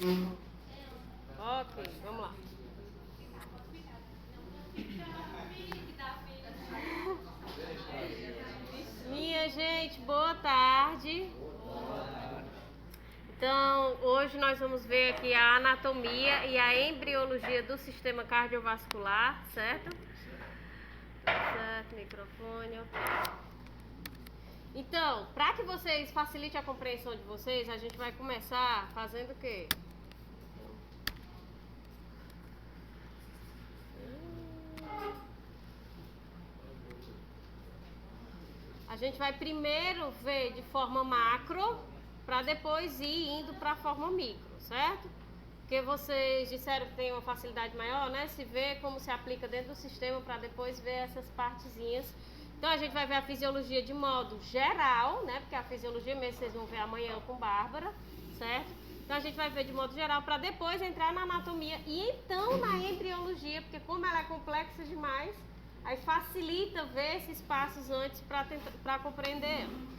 Ok, vamos lá. Minha gente, boa tarde. Então, hoje nós vamos ver aqui a anatomia e a embriologia do sistema cardiovascular, certo? Certo, microfone, ok. Então, para que vocês facilite a compreensão de vocês, a gente vai começar fazendo o quê? A gente vai primeiro ver de forma macro, para depois ir indo para a forma micro, certo? Porque vocês disseram que tem uma facilidade maior, né? Se vê como se aplica dentro do sistema para depois ver essas partezinhas. Então a gente vai ver a fisiologia de modo geral, né? Porque a fisiologia mesmo vocês vão ver amanhã com Bárbara, certo? Então a gente vai ver de modo geral para depois entrar na anatomia e então na embriologia, porque como ela é complexa demais, aí facilita ver esses passos antes para compreender ela.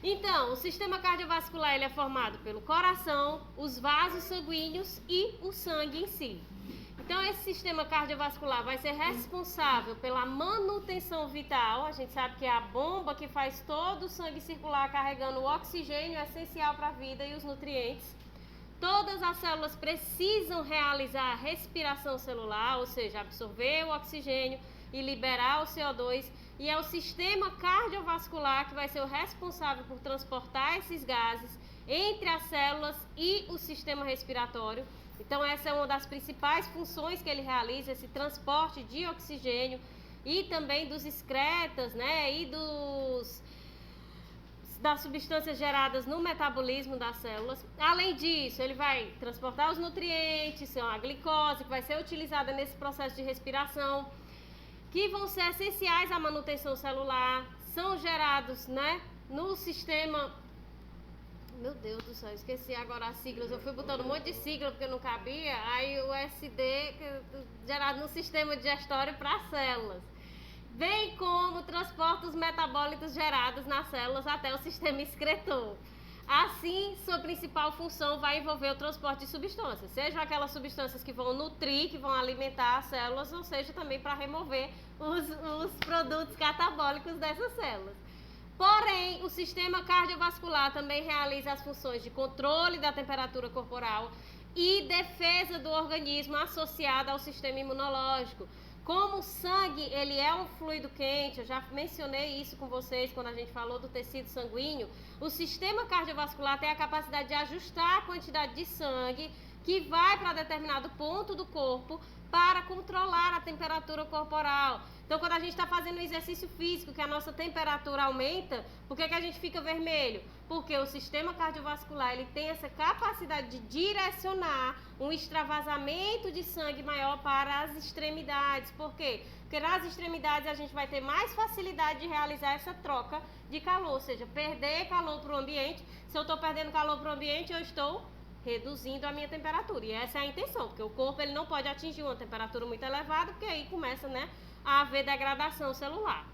Então, o sistema cardiovascular ele é formado pelo coração, os vasos sanguíneos e o sangue em si. Então, esse sistema cardiovascular vai ser responsável pela manutenção vital. A gente sabe que é a bomba que faz todo o sangue circular carregando o oxigênio essencial para a vida e os nutrientes. Todas as células precisam realizar a respiração celular, ou seja, absorver o oxigênio e liberar o CO2, e é o sistema cardiovascular que vai ser o responsável por transportar esses gases entre as células e o sistema respiratório. Então essa é uma das principais funções que ele realiza, esse transporte de oxigênio e também dos excretas, né, e das substâncias geradas no metabolismo das células. Além disso, ele vai transportar os nutrientes, a glicose, que vai ser utilizada nesse processo de respiração, que vão ser essenciais à manutenção celular, são gerados, né, no sistema... Meu Deus do céu, esqueci agora as siglas, eu fui botando um monte de sigla porque não cabia, aí o SD gerado no sistema digestório para as células, bem como transporta os metabólitos gerados nas células até o sistema excretor. Assim, sua principal função vai envolver o transporte de substâncias, sejam aquelas substâncias que vão nutrir, que vão alimentar as células, ou seja, também para remover os produtos catabólicos dessas células. Porém, o sistema cardiovascular também realiza as funções de controle da temperatura corporal e defesa do organismo associada ao sistema imunológico. Como o sangue, ele é um fluido quente, eu já mencionei isso com vocês quando a gente falou do tecido sanguíneo, o sistema cardiovascular tem a capacidade de ajustar a quantidade de sangue que vai para determinado ponto do corpo para controlar a temperatura corporal. Então, quando a gente está fazendo um exercício físico, que a nossa temperatura aumenta, por que a gente fica vermelho? Porque o sistema cardiovascular ele tem essa capacidade de direcionar um extravasamento de sangue maior para as extremidades. Por quê? Porque nas extremidades a gente vai ter mais facilidade de realizar essa troca de calor, ou seja, perder calor para o ambiente. Se eu estou perdendo calor para o ambiente, eu estou reduzindo a minha temperatura. E essa é a intenção, porque o corpo ele não pode atingir uma temperatura muito elevada, porque aí começa, né, a haver degradação celular.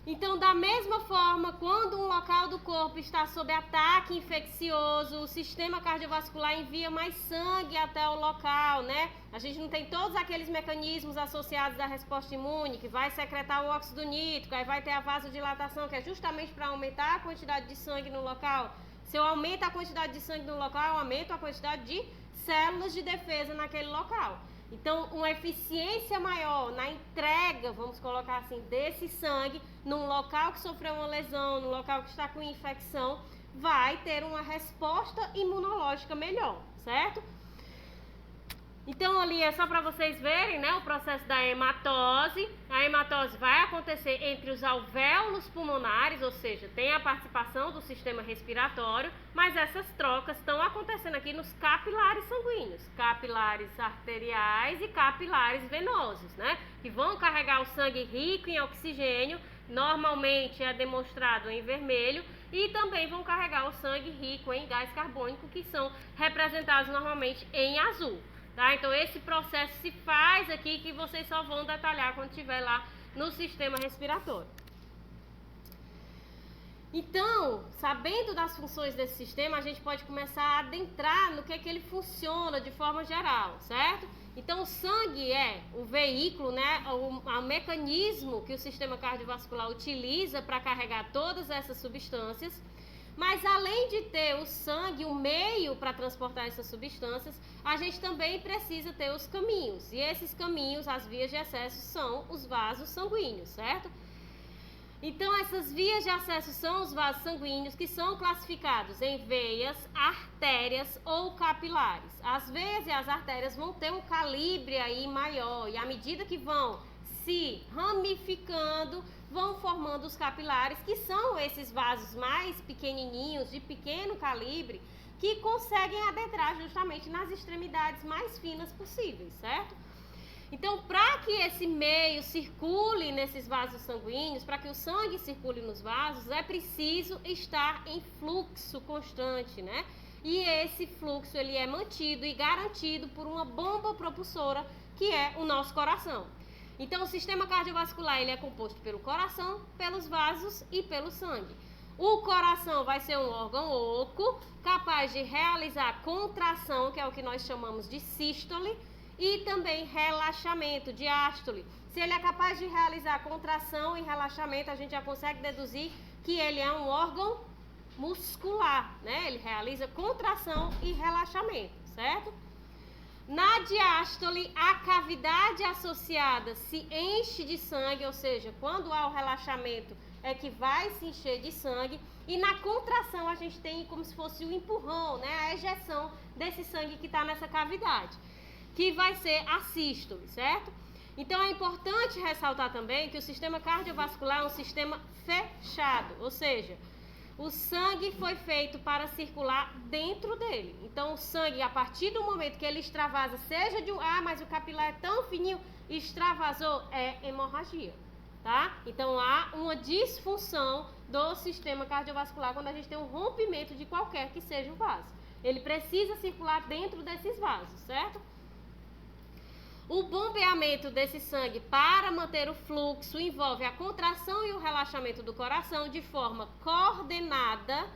Então, da mesma forma, quando um local do corpo está sob ataque infeccioso, o sistema cardiovascular envia mais sangue até o local, né? A gente não tem todos aqueles mecanismos associados à resposta imune, que vai secretar o óxido nítrico, aí vai ter a vasodilatação, que é justamente para aumentar a quantidade de sangue no local. Se eu aumento a quantidade de sangue no local, eu aumento a quantidade de células de defesa naquele local. Então, uma eficiência maior na entrega, vamos colocar assim, desse sangue num local que sofreu uma lesão, num local que está com infecção, vai ter uma resposta imunológica melhor, certo? Então, ali é só para vocês verem, né, o processo da hematose. A hematose vai acontecer entre os alvéolos pulmonares, ou seja, tem a participação do sistema respiratório, mas essas trocas estão acontecendo aqui nos capilares sanguíneos, capilares arteriais e capilares venosos, né, que vão carregar o sangue rico em oxigênio, normalmente é demonstrado em vermelho, e também vão carregar o sangue rico em gás carbônico, que são representados normalmente em azul. Tá? Então esse processo se faz aqui, que vocês só vão detalhar quando estiver lá no sistema respiratório. Então, sabendo das funções desse sistema, a gente pode começar a adentrar no que é que ele funciona de forma geral, certo? Então, o sangue é o veículo, né, o mecanismo que o sistema cardiovascular utiliza para carregar todas essas substâncias. Mas, além de ter o sangue, o meio para transportar essas substâncias, a gente também precisa ter os caminhos. E esses caminhos, as vias de acesso, são os vasos sanguíneos, certo? Então, essas vias de acesso são os vasos sanguíneos, que são classificados em veias, artérias ou capilares. As veias e as artérias vão ter um calibre aí maior, e à medida que vão se ramificando, vão formando os capilares, que são esses vasos mais pequenininhos, de pequeno calibre, que conseguem adentrar justamente nas extremidades mais finas possíveis, certo? Então, para que esse meio circule nesses vasos sanguíneos, para que o sangue circule nos vasos, é preciso estar em fluxo constante, né? E esse fluxo, ele é mantido e garantido por uma bomba propulsora, que é o nosso coração. Então, o sistema cardiovascular, ele é composto pelo coração, pelos vasos e pelo sangue. O coração vai ser um órgão oco, capaz de realizar contração, que é o que nós chamamos de sístole, e também relaxamento, diástole. Se ele é capaz de realizar contração e relaxamento, a gente já consegue deduzir que ele é um órgão muscular, né? Ele realiza contração e relaxamento, certo? Na diástole, a cavidade associada se enche de sangue, ou seja, quando há o relaxamento é que vai se encher de sangue, e na contração a gente tem como se fosse o empurrão, né? A ejeção desse sangue que está nessa cavidade, que vai ser a sístole, certo? Então é importante ressaltar também que o sistema cardiovascular é um sistema fechado, ou seja, o sangue foi feito para circular dentro dele. Então o sangue, a partir do momento que ele extravasa, seja de mas o capilar é tão fininho, extravasou, é hemorragia, tá? Então há uma disfunção do sistema cardiovascular quando a gente tem um rompimento de qualquer que seja o vaso. Ele precisa circular dentro desses vasos, certo? O bombeamento desse sangue para manter o fluxo envolve a contração e o relaxamento do coração de forma coordenada,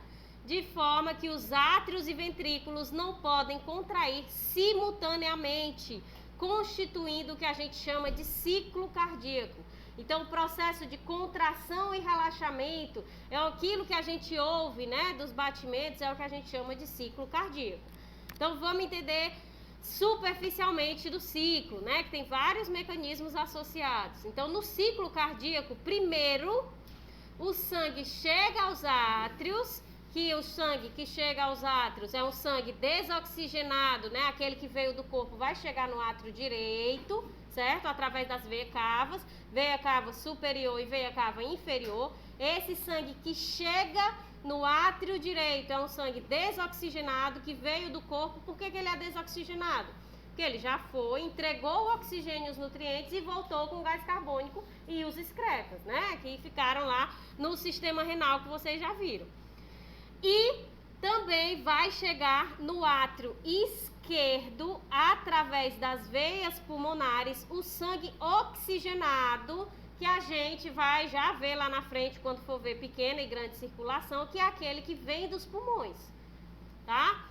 de forma que os átrios e ventrículos não podem contrair simultaneamente, constituindo o que a gente chama de ciclo cardíaco. Então, o processo de contração e relaxamento é aquilo que a gente ouve, né, dos batimentos, é o que a gente chama de ciclo cardíaco. Então, vamos entender superficialmente do ciclo, né, que tem vários mecanismos associados. Então, no ciclo cardíaco, primeiro, o sangue chega aos átrios, que o sangue que chega aos átrios é um sangue desoxigenado, né, aquele que veio do corpo vai chegar no átrio direito, certo? Através das veias cavas, veia cava superior e veia cava inferior. Esse sangue que chega no átrio direito é um sangue desoxigenado que veio do corpo. Por que ele é desoxigenado? Porque ele já foi, entregou o oxigênio e os nutrientes e voltou com o gás carbônico e os excretas, né? Que ficaram lá no sistema renal que vocês já viram. E também vai chegar no átrio esquerdo, através das veias pulmonares, o sangue oxigenado, que a gente vai já ver lá na frente quando for ver pequena e grande circulação, que é aquele que vem dos pulmões, tá?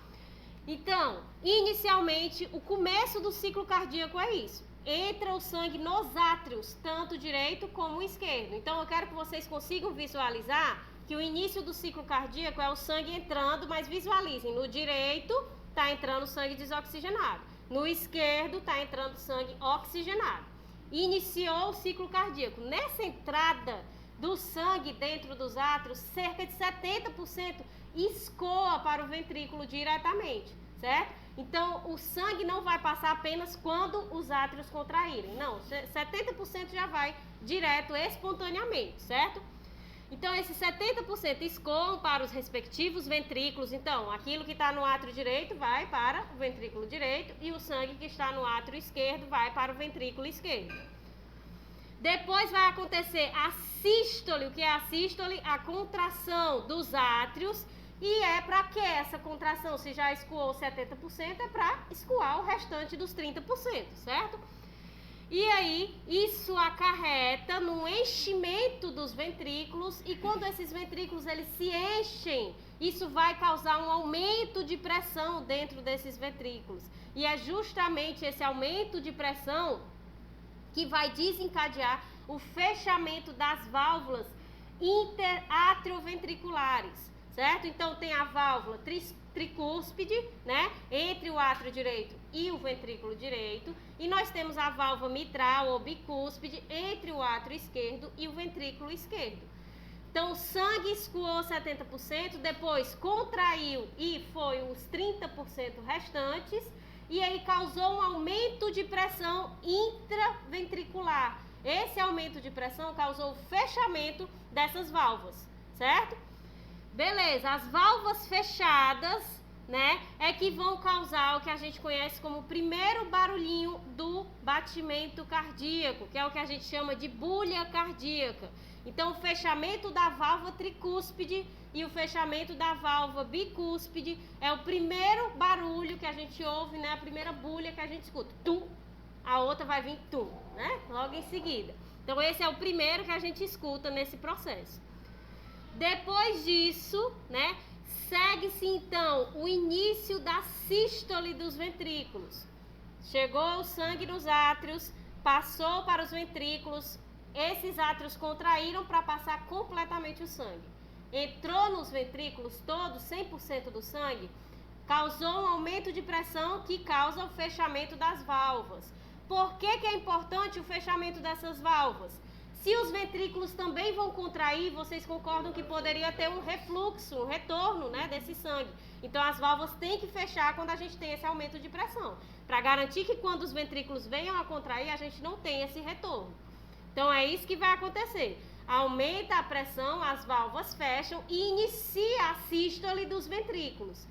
Então, inicialmente, o começo do ciclo cardíaco é isso. Entra o sangue nos átrios, tanto direito como esquerdo. Então, eu quero que vocês consigam visualizar que o início do ciclo cardíaco é o sangue entrando, mas visualizem, no direito está entrando sangue desoxigenado, no esquerdo está entrando sangue oxigenado. Iniciou o ciclo cardíaco. Nessa entrada do sangue dentro dos átrios, cerca de 70% escoa para o ventrículo diretamente, certo? Então, o sangue não vai passar apenas quando os átrios contraírem, não, 70% já vai direto, espontaneamente, certo? Então, esses 70% escoam para os respectivos ventrículos. Então, aquilo que está no átrio direito vai para o ventrículo direito e o sangue que está no átrio esquerdo vai para o ventrículo esquerdo. Depois vai acontecer a sístole. O que é a sístole? A contração dos átrios. E é para que essa contração, se já escoou 70%, é para escoar o restante dos 30%, certo? E aí, isso acarreta no enchimento dos ventrículos, e quando esses ventrículos eles se enchem, isso vai causar um aumento de pressão dentro desses ventrículos. E é justamente esse aumento de pressão que vai desencadear o fechamento das válvulas interatrioventriculares, certo? Então tem a válvula tricúspide, né, entre o átrio direito e o ventrículo direito, e nós temos a válvula mitral ou bicúspide entre o átrio esquerdo e o ventrículo esquerdo. Então o sangue escoou 70%, depois contraiu e foi os 30% restantes, e aí causou um aumento de pressão intraventricular. Esse aumento de pressão causou o fechamento dessas válvulas, certo? Beleza, as válvulas fechadas, né, é que vão causar o que a gente conhece como o primeiro barulhinho do batimento cardíaco, que é o que a gente chama de bulha cardíaca. Então, o fechamento da válvula tricúspide e o fechamento da válvula bicúspide é o primeiro barulho que a gente ouve, né, a primeira bulha que a gente escuta. Tum, a outra vai vir tum, né, logo em seguida. Então, esse é o primeiro que a gente escuta nesse processo. Depois disso, né, segue-se então o início da sístole dos ventrículos. Chegou o sangue nos átrios, passou para os ventrículos, esses átrios contraíram para passar completamente o sangue. Entrou nos ventrículos todos, 100% do sangue, causou um aumento de pressão que causa o fechamento das válvulas. Por que é importante o fechamento dessas válvulas? Se os ventrículos também vão contrair, vocês concordam que poderia ter um refluxo, um retorno, né, desse sangue. Então, as válvulas têm que fechar quando a gente tem esse aumento de pressão, para garantir que quando os ventrículos venham a contrair, a gente não tenha esse retorno. Então, é isso que vai acontecer. Aumenta a pressão, as válvulas fecham e inicia a sístole dos ventrículos.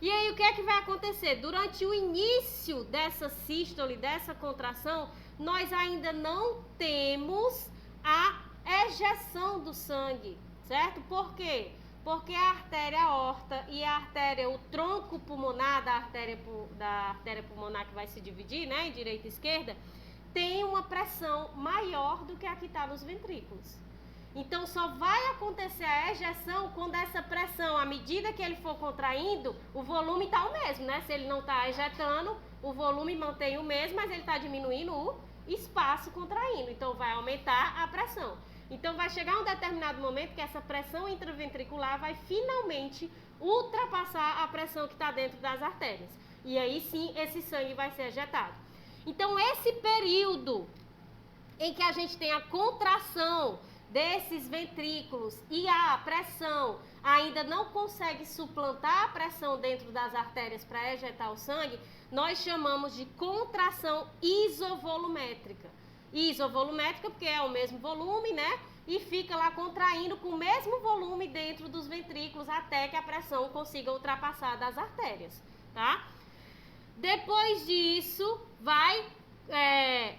E aí, o que é que vai acontecer? Durante o início dessa sístole, dessa contração, nós ainda não temos a ejeção do sangue, certo? Por quê? Porque a artéria aorta e a artéria, o tronco pulmonar da artéria pulmonar que vai se dividir, né, em direita e esquerda, tem uma pressão maior do que a que está nos ventrículos. Então, só vai acontecer a ejeção quando essa pressão, à medida que ele for contraindo, o volume está o mesmo, né? Se ele não está ejetando, o volume mantém o mesmo, mas ele está diminuindo o espaço contraindo. Então, vai aumentar a pressão. Então, vai chegar um determinado momento que essa pressão intraventricular vai finalmente ultrapassar a pressão que está dentro das artérias. E aí, sim, esse sangue vai ser ejetado. Então, esse período em que a gente tem a contração desses ventrículos e a pressão ainda não consegue suplantar a pressão dentro das artérias para ejetar o sangue, nós chamamos de contração isovolumétrica. Isovolumétrica porque é o mesmo volume, né? E fica lá contraindo com o mesmo volume dentro dos ventrículos até que a pressão consiga ultrapassar das artérias, tá? Depois disso, vai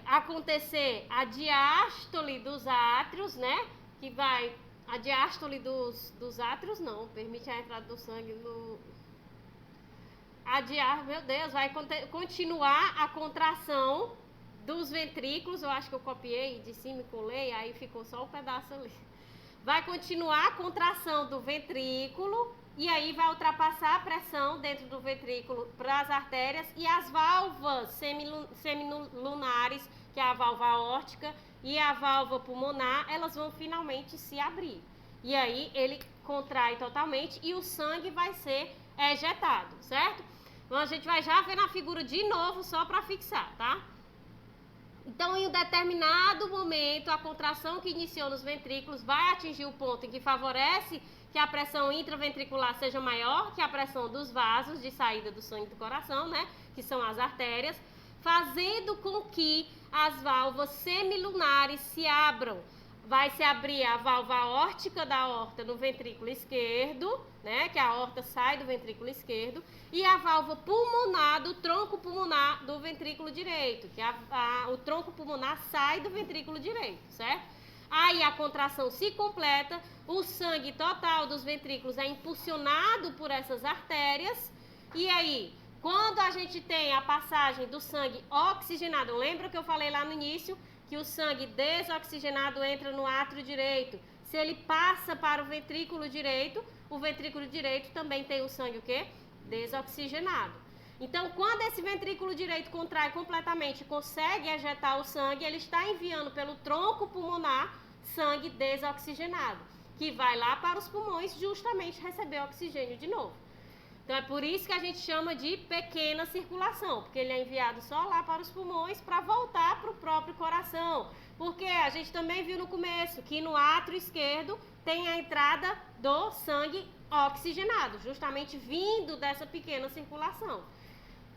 acontecer a diástole dos átrios, né? Que vai... A diástole dos átrios não, permite a entrada do sangue no... Meu Deus, vai continuar a contração dos ventrículos. Eu acho que eu copiei de cima e colei, aí ficou só o pedaço ali. Vai continuar a contração do ventrículo e aí vai ultrapassar a pressão dentro do ventrículo para as artérias, e as válvulas semilunares, que é a válvula aórtica e a válvula pulmonar, elas vão finalmente se abrir. E aí ele contrai totalmente e o sangue vai ser ejetado, certo? Então a gente vai já ver na figura de novo, só para fixar, tá? Então, em um determinado momento, a contração que iniciou nos ventrículos vai atingir o ponto em que favorece que a pressão intraventricular seja maior que a pressão dos vasos de saída do sangue do coração, né? Que são as artérias, fazendo com que as válvulas semilunares se abram. Vai se abrir a válvula aórtica da aorta no ventrículo esquerdo, né? Que a aorta sai do ventrículo esquerdo, e a válvula pulmonar do tronco pulmonar do ventrículo direito, que o tronco pulmonar sai do ventrículo direito, certo? Aí a contração se completa, o sangue total dos ventrículos é impulsionado por essas artérias, e aí Quando a gente tem a passagem do sangue oxigenado, lembra que eu falei lá no início que o sangue desoxigenado entra no átrio direito. Se ele passa para o ventrículo direito também tem o sangue o quê? Desoxigenado. Então, quando esse ventrículo direito contrai completamente e consegue ejetar o sangue, ele está enviando pelo tronco pulmonar sangue desoxigenado, que vai lá para os pulmões justamente receber oxigênio de novo. Então, é por isso que a gente chama de pequena circulação, porque ele é enviado só lá para os pulmões para voltar para o próprio coração. Porque a gente também viu no começo que no átrio esquerdo tem a entrada do sangue oxigenado, justamente vindo dessa pequena circulação.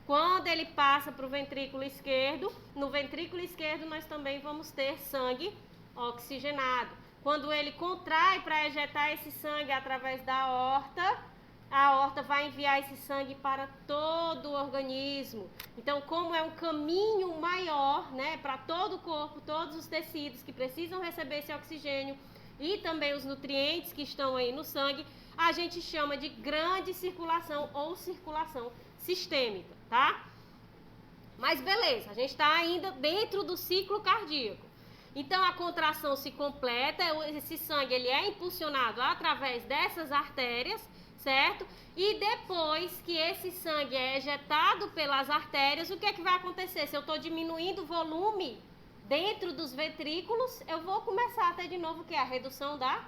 Quando ele passa para o ventrículo esquerdo, no ventrículo esquerdo nós também vamos ter sangue oxigenado. Quando ele contrai para ejetar esse sangue através da aorta, a aorta vai enviar esse sangue para todo o organismo. Então, como é um caminho maior, né, para todo o corpo, todos os tecidos que precisam receber esse oxigênio e também os nutrientes que estão aí no sangue, a gente chama de grande circulação ou circulação sistêmica, tá? Mas beleza, a gente está ainda dentro do ciclo cardíaco. Então, a contração se completa, esse sangue ele é impulsionado através dessas artérias, certo? E depois que esse sangue é ejetado pelas artérias, o que é que vai acontecer? Se eu estou diminuindo o volume dentro dos ventrículos, eu vou começar a ter de novo o que é a redução da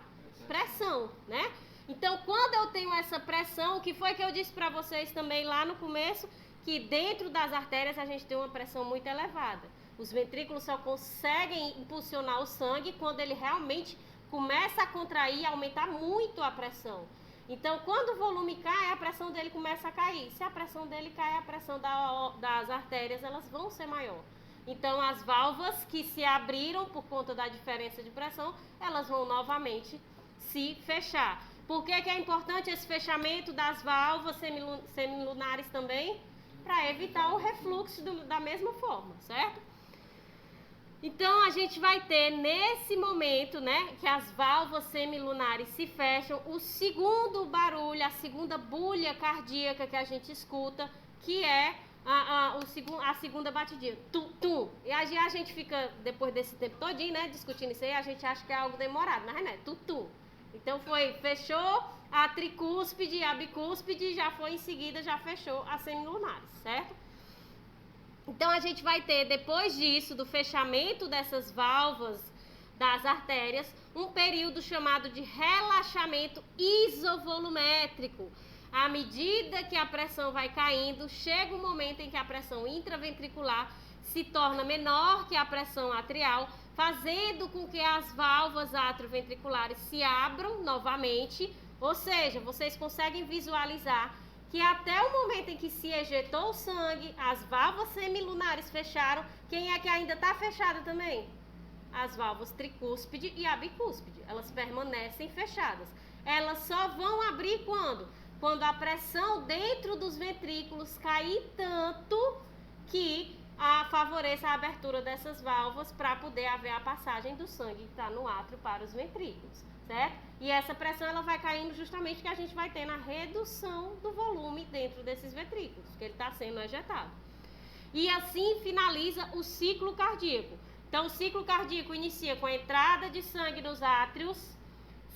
pressão, né? Então, quando eu tenho essa pressão, o que foi que eu disse para vocês também lá no começo? Que dentro das artérias a gente tem uma pressão muito elevada. Os ventrículos só conseguem impulsionar o sangue quando ele realmente começa a contrair e aumentar muito a pressão. Então, quando o volume cai, a pressão dele começa a cair. Se a pressão dele cai, a pressão das artérias elas vão ser maior. Então, as válvulas que se abriram por conta da diferença de pressão, elas vão novamente se fechar. Por que é importante esse fechamento das válvulas semilunares também? Para evitar o refluxo da mesma forma, certo? Então, a gente vai ter nesse momento, né, que as válvulas semilunares se fecham, o segundo barulho, a segunda bulha cardíaca que a gente escuta, que é a segunda batidinha, tum. E aí a gente fica, depois desse tempo todinho, né, discutindo isso aí, a gente acha que é algo demorado, mas não é, tum. Então, fechou a tricúspide, a bicúspide, já foi em seguida, já fechou as semilunares, certo? Então, a gente vai ter, depois disso, do fechamento dessas válvulas das artérias, um período chamado de relaxamento isovolumétrico. À medida que a pressão vai caindo, chega um momento em que a pressão intraventricular se torna menor que a pressão atrial, fazendo com que as válvulas atrioventriculares se abram novamente. Ou seja, vocês conseguem visualizar que até o momento em que se ejetou o sangue, as válvulas semilunares fecharam. Quem é que ainda está fechada também? As válvulas tricúspide e a bicúspide. Elas permanecem fechadas. Elas só vão abrir quando? Quando a pressão dentro dos ventrículos cair tanto que favoreça a abertura dessas válvulas para poder haver a passagem do sangue que está no átrio para os ventrículos, certo? E essa pressão ela vai caindo justamente que a gente vai ter na redução do volume dentro desses ventrículos, que ele está sendo ejetado. E assim finaliza o ciclo cardíaco. Então, o ciclo cardíaco inicia com a entrada de sangue nos átrios,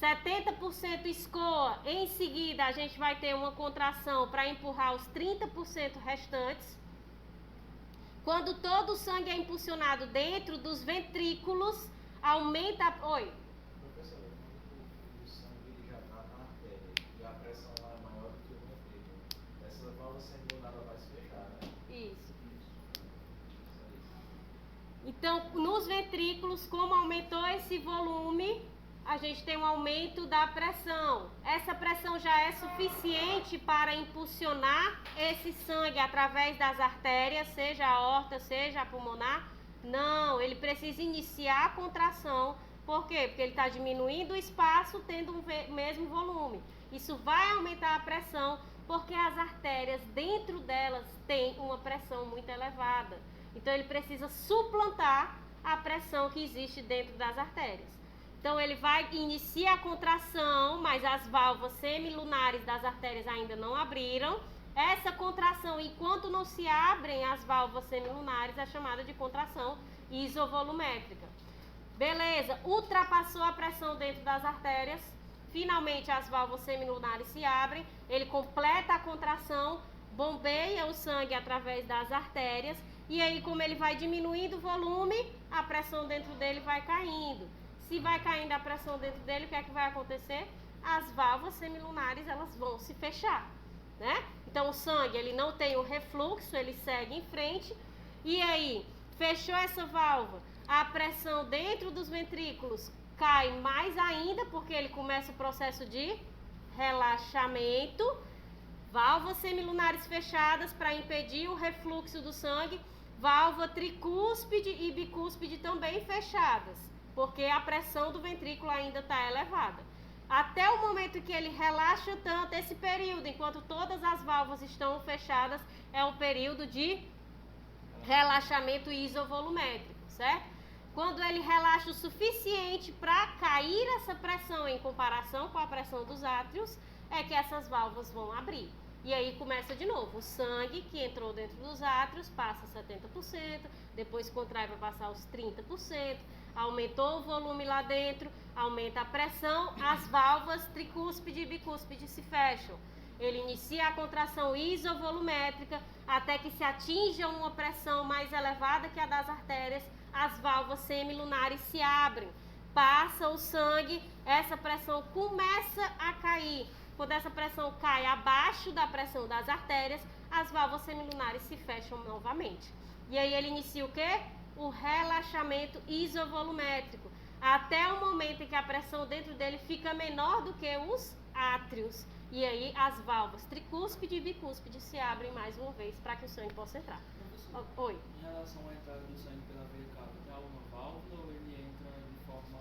70% escoa, em seguida a gente vai ter uma contração para empurrar os 30% restantes. Quando todo o sangue é impulsionado dentro dos ventrículos, aumenta... Oi? Professor, o sangue já está na artéria e a pressão lá é maior do que o ventrículo. Essa válvula semilunar vai se fechar, né? Isso. Então, nos ventrículos, como aumentou esse volume, a gente tem um aumento da pressão. Essa pressão já é suficiente para impulsionar esse sangue através das artérias, seja a aorta, seja a pulmonar? Não, ele precisa iniciar a contração. Por quê? Porque ele está diminuindo o espaço, tendo o mesmo volume. Isso vai aumentar a pressão, porque as artérias, dentro delas, têm uma pressão muito elevada. Então, ele precisa suplantar a pressão que existe dentro das artérias. Então, ele vai iniciar a contração, mas as válvulas semilunares das artérias ainda não abriram. Essa contração, enquanto não se abrem as válvulas semilunares, é chamada de contração isovolumétrica. Beleza, ultrapassou a pressão dentro das artérias, finalmente as válvulas semilunares se abrem, ele completa a contração, bombeia o sangue através das artérias, e aí, como ele vai diminuindo o volume, a pressão dentro dele vai caindo. Se vai caindo a pressão dentro dele, o que é que vai acontecer? As válvulas semilunares, elas vão se fechar, né? Então, o sangue, ele não tem o refluxo, ele segue em frente, e aí, fechou essa válvula, a pressão dentro dos ventrículos cai mais ainda, porque ele começa o processo de relaxamento, válvulas semilunares fechadas para impedir o refluxo do sangue, válvula tricúspide e bicúspide também fechadas, porque a pressão do ventrículo ainda está elevada. Até o momento que ele relaxa tanto, esse período, enquanto todas as válvulas estão fechadas, é um período de relaxamento isovolumétrico, certo? Quando ele relaxa o suficiente para cair essa pressão em comparação com a pressão dos átrios, é que essas válvulas vão abrir. E aí começa de novo, o sangue que entrou dentro dos átrios passa 70%, depois contrai para passar os 30%, aumentou o volume lá dentro, aumenta a pressão, as válvulas tricúspide e bicúspide se fecham. Ele inicia a contração isovolumétrica até que se atinja uma pressão mais elevada que a das artérias, as válvulas semilunares se abrem, passa o sangue, essa pressão começa a cair. Quando essa pressão cai abaixo da pressão das artérias, as válvulas semilunares se fecham novamente. E aí ele inicia o quê? O relaxamento isovolumétrico, até o momento em que a pressão dentro dele fica menor do que os átrios. E aí as válvulas tricúspide e bicúspide se abrem mais uma vez para que o sangue possa entrar. Oi. Em relação à entrada do sangue pela veia cava, tem alguma válvula ou ele entra de forma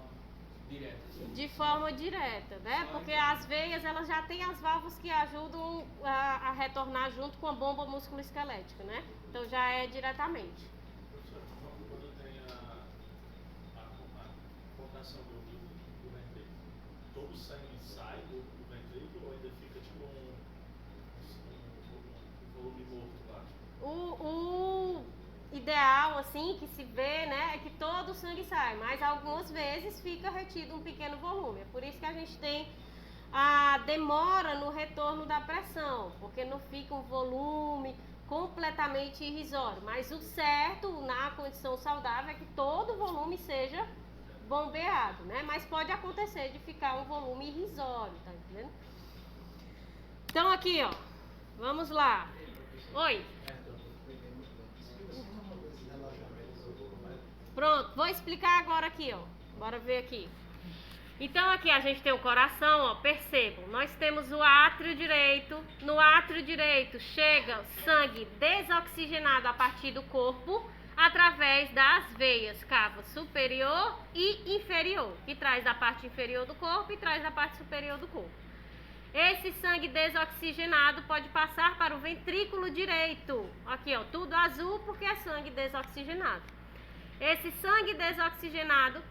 direta? Assim? De forma direta, né? Porque as veias, elas já têm as válvulas que ajudam a retornar junto com a bomba musculoesquelética, né? Então já é diretamente. Professor, quando tem a contração do ventrículo, todo o sangue sai do ventrículo ou ainda fica tipo um volume morto lá? O ideal, assim, que se vê, né, é que todo o sangue sai, mas algumas vezes fica retido um pequeno volume. É por isso que a gente tem a demora no retorno da pressão, porque não fica um volume completamente irrisório. Mas o certo, na condição saudável, é que todo o volume seja bombeado, né? Mas pode acontecer de ficar um volume irrisório, tá entendendo? Então aqui, ó, vamos lá. Oi. Pronto, vou explicar agora aqui, ó. Bora ver aqui. Então aqui a gente tem o coração, ó, percebam. Nós temos o átrio direito. No átrio direito chega sangue desoxigenado a partir do corpo através das veias cava superior e inferior, que traz da parte inferior do corpo e traz da parte superior do corpo. Esse sangue desoxigenado pode passar para o ventrículo direito. Aqui, ó, tudo azul porque é sangue desoxigenado. Esse sangue desoxigenado,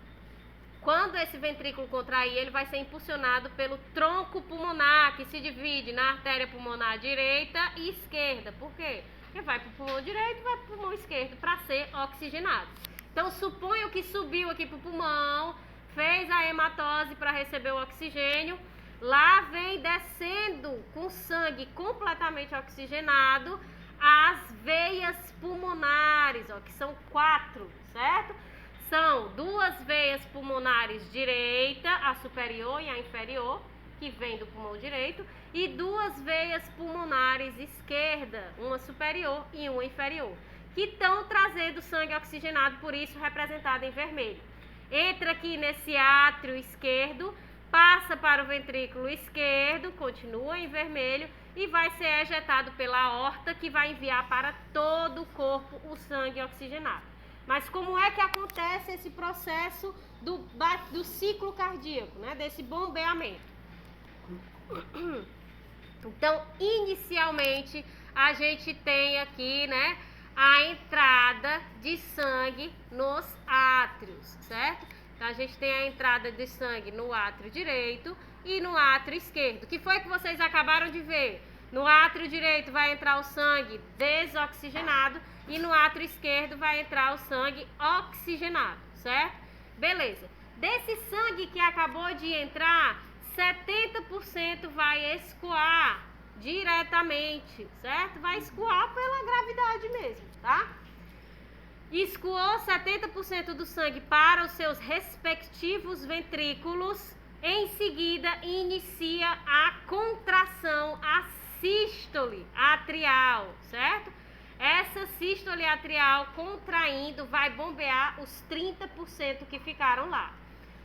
quando esse ventrículo contrair, ele vai ser impulsionado pelo tronco pulmonar, que se divide na artéria pulmonar direita e esquerda. Por quê? Porque vai para o pulmão direito e vai para o pulmão esquerdo para ser oxigenado. Então, suponho que subiu aqui para o pulmão, fez a hematose para receber o oxigênio, lá vem descendo com sangue completamente oxigenado as veias pulmonares, ó, que são 4, certo? São 2 veias pulmonares direita, a superior e a inferior, que vem do pulmão direito, e 2 veias pulmonares esquerda, uma superior e uma inferior, que estão trazendo sangue oxigenado, por isso representado em vermelho. Entra aqui nesse átrio esquerdo, passa para o ventrículo esquerdo, continua em vermelho e vai ser ejetado pela aorta, que vai enviar para todo o corpo o sangue oxigenado. Mas como é que acontece esse processo do ciclo cardíaco, né? Desse bombeamento? Então, inicialmente, a gente tem aqui, né, a entrada de sangue nos átrios, certo? Então, a gente tem a entrada de sangue no átrio direito e no átrio esquerdo. Que foi que vocês acabaram de ver? No átrio direito vai entrar o sangue desoxigenado e no átrio esquerdo vai entrar o sangue oxigenado, certo? Beleza. Desse sangue que acabou de entrar, 70% vai escoar diretamente, certo? Vai escoar pela gravidade mesmo, tá? Escoou 70% do sangue para os seus respectivos ventrículos. Em seguida, inicia a contração, a sístole atrial, certo? Essa sístole atrial contraindo vai bombear os 30% que ficaram lá.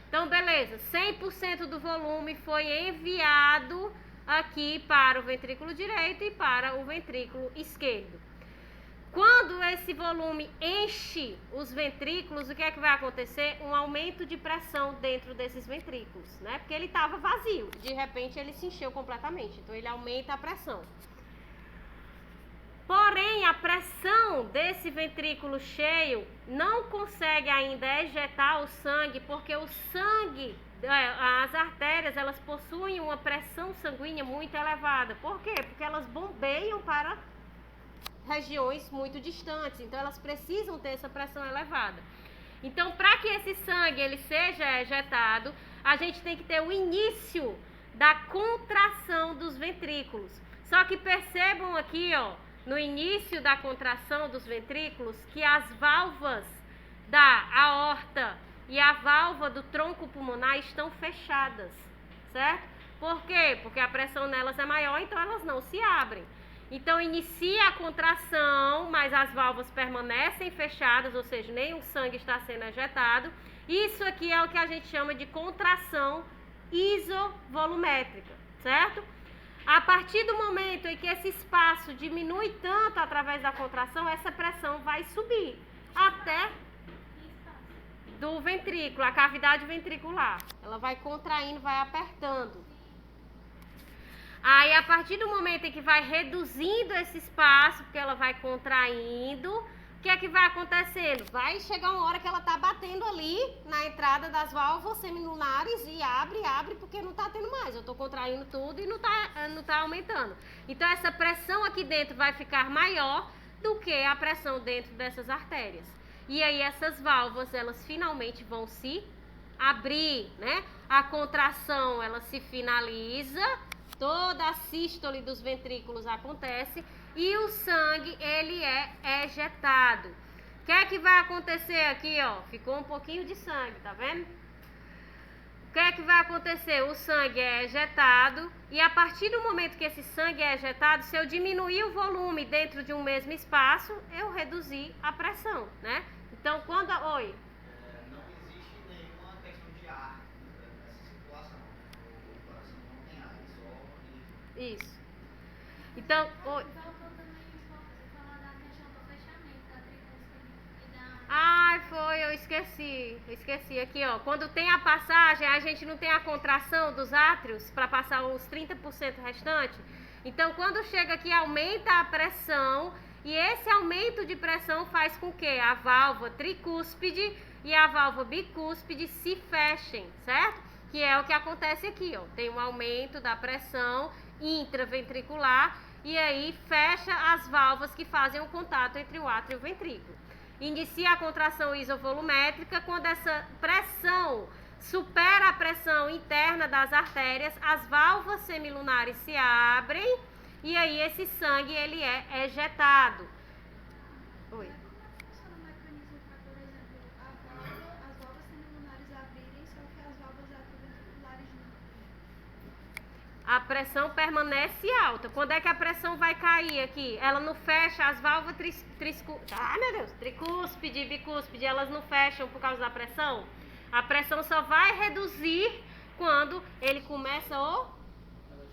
Então, beleza, 100% do volume foi enviado aqui para o ventrículo direito e para o ventrículo esquerdo. Quando esse volume enche os ventrículos, o que é que vai acontecer? Um aumento de pressão dentro desses ventrículos, né? Porque ele estava vazio, de repente ele se encheu completamente, então ele aumenta a pressão. Porém, a pressão desse ventrículo cheio não consegue ainda ejetar o sangue, porque o sangue, as artérias, elas possuem uma pressão sanguínea muito elevada. Por quê? Porque elas bombeiam para regiões muito distantes, então elas precisam ter essa pressão elevada. Então, para que esse sangue ele seja ejetado, a gente tem que ter o início da contração dos ventrículos. Só que percebam aqui, ó, no início da contração dos ventrículos, que as válvulas da aorta e a válvula do tronco pulmonar estão fechadas, certo? Por quê? Porque a pressão nelas é maior, então elas não se abrem. Então, inicia a contração, mas as válvulas permanecem fechadas, ou seja, nenhum sangue está sendo ejetado. Isso aqui é o que a gente chama de contração isovolumétrica, certo? A partir do momento em que esse espaço diminui tanto através da contração, essa pressão vai subir até do ventrículo, a cavidade ventricular. Ela vai contraindo, vai apertando. Aí, a partir do momento em que vai reduzindo esse espaço, porque ela vai contraindo, o que é que vai acontecendo? Vai chegar uma hora que ela tá batendo ali na entrada das válvulas semilunares e abre, porque não tá tendo mais. Eu tô contraindo tudo e não tá aumentando. Então, essa pressão aqui dentro vai ficar maior do que a pressão dentro dessas artérias. E aí, essas válvulas, elas finalmente vão se abrir, né? A contração, ela se finaliza. Toda a sístole dos ventrículos acontece e o sangue, ele é ejetado. O que é que vai acontecer aqui, ó? Ficou um pouquinho de sangue, tá vendo? O que é que vai acontecer? O sangue é ejetado e a partir do momento que esse sangue é ejetado, se eu diminuir o volume dentro de um mesmo espaço, eu reduzi a pressão, né? Então, quando... Oi? Não existe nenhuma questão de ar nessa circulação. O coração não tem ar, é só... Isso. Então, oi. Ai, foi, eu esqueci aqui, ó. Quando tem a passagem, a gente não tem a contração dos átrios para passar os 30% restante. Então, quando chega aqui, aumenta a pressão e esse aumento de pressão faz com que a válvula tricúspide e a válvula bicúspide se fechem, certo? Que é o que acontece aqui, ó. Tem um aumento da pressão intraventricular e aí fecha as válvulas que fazem o contato entre o átrio e o ventrículo. Inicia a contração isovolumétrica. Quando essa pressão supera a pressão interna das artérias, as válvulas semilunares se abrem e aí esse sangue ele é ejetado. Oi. Como funciona o mecanismo para, por exemplo, as válvulas semilunares abrirem, só que as válvulas atrioventriculares não? A pressão permanece alta. Quando é que a pressão vai cair aqui? Ela não fecha, as válvulas tricúspide e bicúspide, elas não fecham por causa da pressão? A pressão só vai reduzir quando ele começa o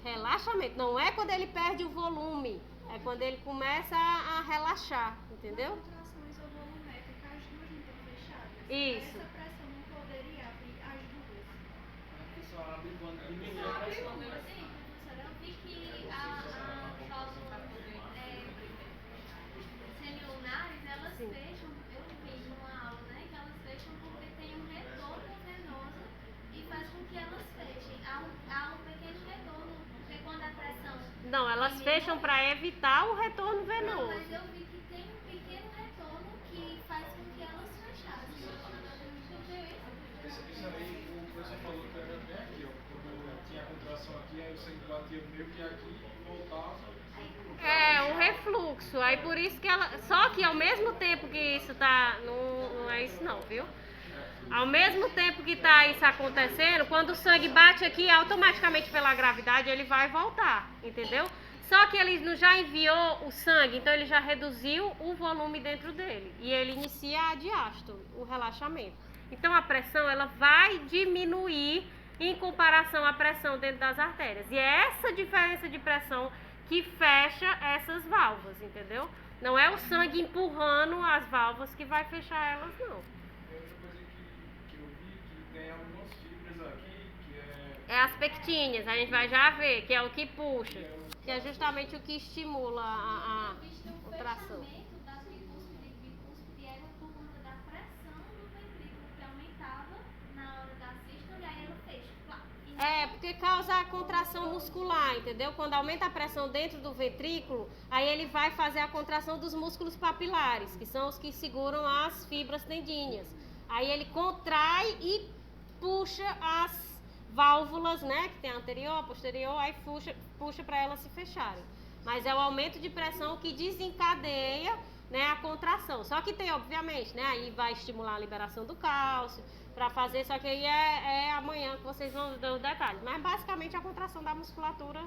relaxamento. Não é quando ele perde o volume, é quando ele começa a relaxar, entendeu? A contração isovolumétrica, as duas não estão fechadas. Isso. Essa pressão não poderia abrir as duas. Porque só abre quando diminui a pressão. Eu vi que as válvulas semilunares, elas Sim. fecham, eu vi numa aula, né, que elas fecham porque tem um retorno venoso e faz com que elas fechem. Há um pequeno retorno, porque quando a pressão Não, elas fecham para evitar o retorno Não, venoso. mas eu vi que tem um pequeno retorno que faz com que elas fechassem. Isso aí, o professor falou que era bem aqui, ó. Quando tinha a contração aqui, aí o sangue batia meio que aqui e voltava. É, um refluxo. Aí por isso que ela. Só que ao mesmo tempo que isso tá. Não é isso não, viu? Ao mesmo tempo que tá isso acontecendo, quando o sangue bate aqui, automaticamente pela gravidade ele vai voltar, entendeu? Só que ele não já enviou o sangue, então ele já reduziu o volume dentro dele. E ele inicia a diástole, o relaxamento. Então a pressão ela vai diminuir em comparação à pressão dentro das artérias. E é essa diferença de pressão que fecha essas válvulas, entendeu? Não é o sangue empurrando as válvulas que vai fechar elas, não. E outra coisa que eu vi que tem algumas fibras aqui, que É as pectíneas, a gente vai já ver, que é o que puxa, que é justamente o que estimula a Eu vi que o contração. fechamento da tricúspide e bicúspide era por conta da pressão do ventrículo que aumentava na hora da sístole, aí ela fecha. Plá, e não- É, porque causa a contração muscular, entendeu? Quando aumenta a pressão dentro do ventrículo, aí ele vai fazer a contração dos músculos papilares, que são os que seguram as fibras tendíneas. Aí ele contrai e puxa as válvulas, né? Que tem a anterior, a posterior, aí puxa para elas se fecharem. Mas é o aumento de pressão que desencadeia, né, a contração. Só que tem, obviamente, né? Aí vai estimular a liberação do cálcio para fazer, só que aí é amanhã que vocês vão dar os detalhes. Mas basicamente a contração da musculatura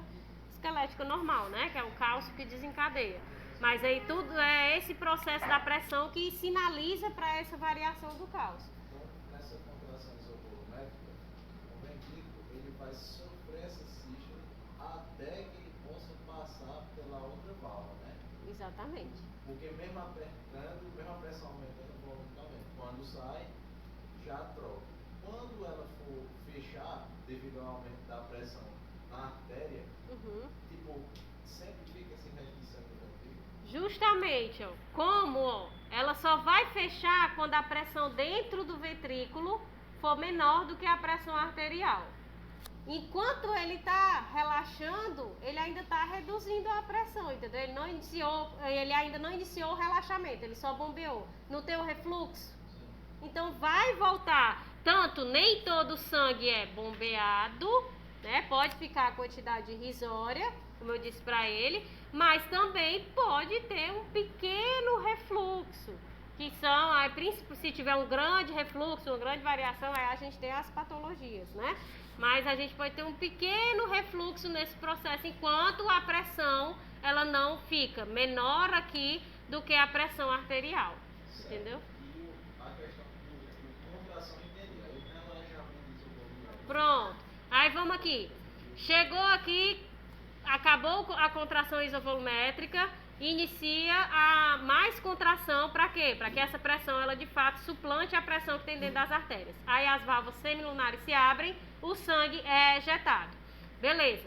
esquelética normal, né? Que é o cálcio que desencadeia. Mas aí tudo é esse processo da pressão que sinaliza para essa variação do cálcio. Então, nessa contração isovolumétrica, o ventrículo ele vai sofrer essa sístole até que ele possa passar pela outra válvula, né? Exatamente. Porque mesmo apertando, mesmo a pressão aumentando, o volume tá aumentando. Quando sai, já troca. Quando ela for fechar, devido ao aumento da pressão na artéria, Uhum. tipo, sempre fica esse resto de sangue no ventrículo. Justamente, ó, como ó, ela só vai fechar quando a pressão dentro do ventrículo for menor do que a pressão arterial. Enquanto ele está relaxando, ele ainda está reduzindo a pressão, entendeu? Ele ainda não iniciou o relaxamento, ele só bombeou. Não tem o refluxo? Então vai voltar. Tanto nem todo o sangue é bombeado, né? Pode ficar a quantidade irrisória, como eu disse para ele, mas também pode ter um pequeno refluxo, que são, aí, se tiver um grande refluxo, uma grande variação, aí a gente tem as patologias, né? Mas a gente pode ter um pequeno refluxo nesse processo, enquanto a pressão, ela não fica menor aqui do que a pressão arterial, entendeu? E a questão do contração entendi. Aí o relaxamento isovolumétrico. Pronto, aí vamos aqui. Chegou aqui, acabou a contração isovolumétrica, inicia a mais contração para quê? Para que essa pressão ela de fato suplante a pressão que tem dentro das artérias. Aí as válvulas semilunares se abrem, o sangue é ejetado. Beleza.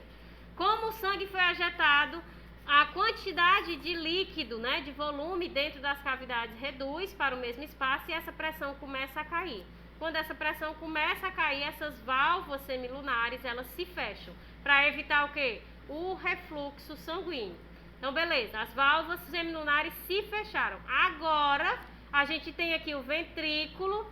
Como o sangue foi ejetado, a quantidade de líquido, né, de volume dentro das cavidades reduz para o mesmo espaço e essa pressão começa a cair. Quando essa pressão começa a cair, essas válvulas semilunares, elas se fecham para evitar o quê? O refluxo sanguíneo. Então, beleza, as válvulas semilunares se fecharam. Agora, a gente tem aqui o ventrículo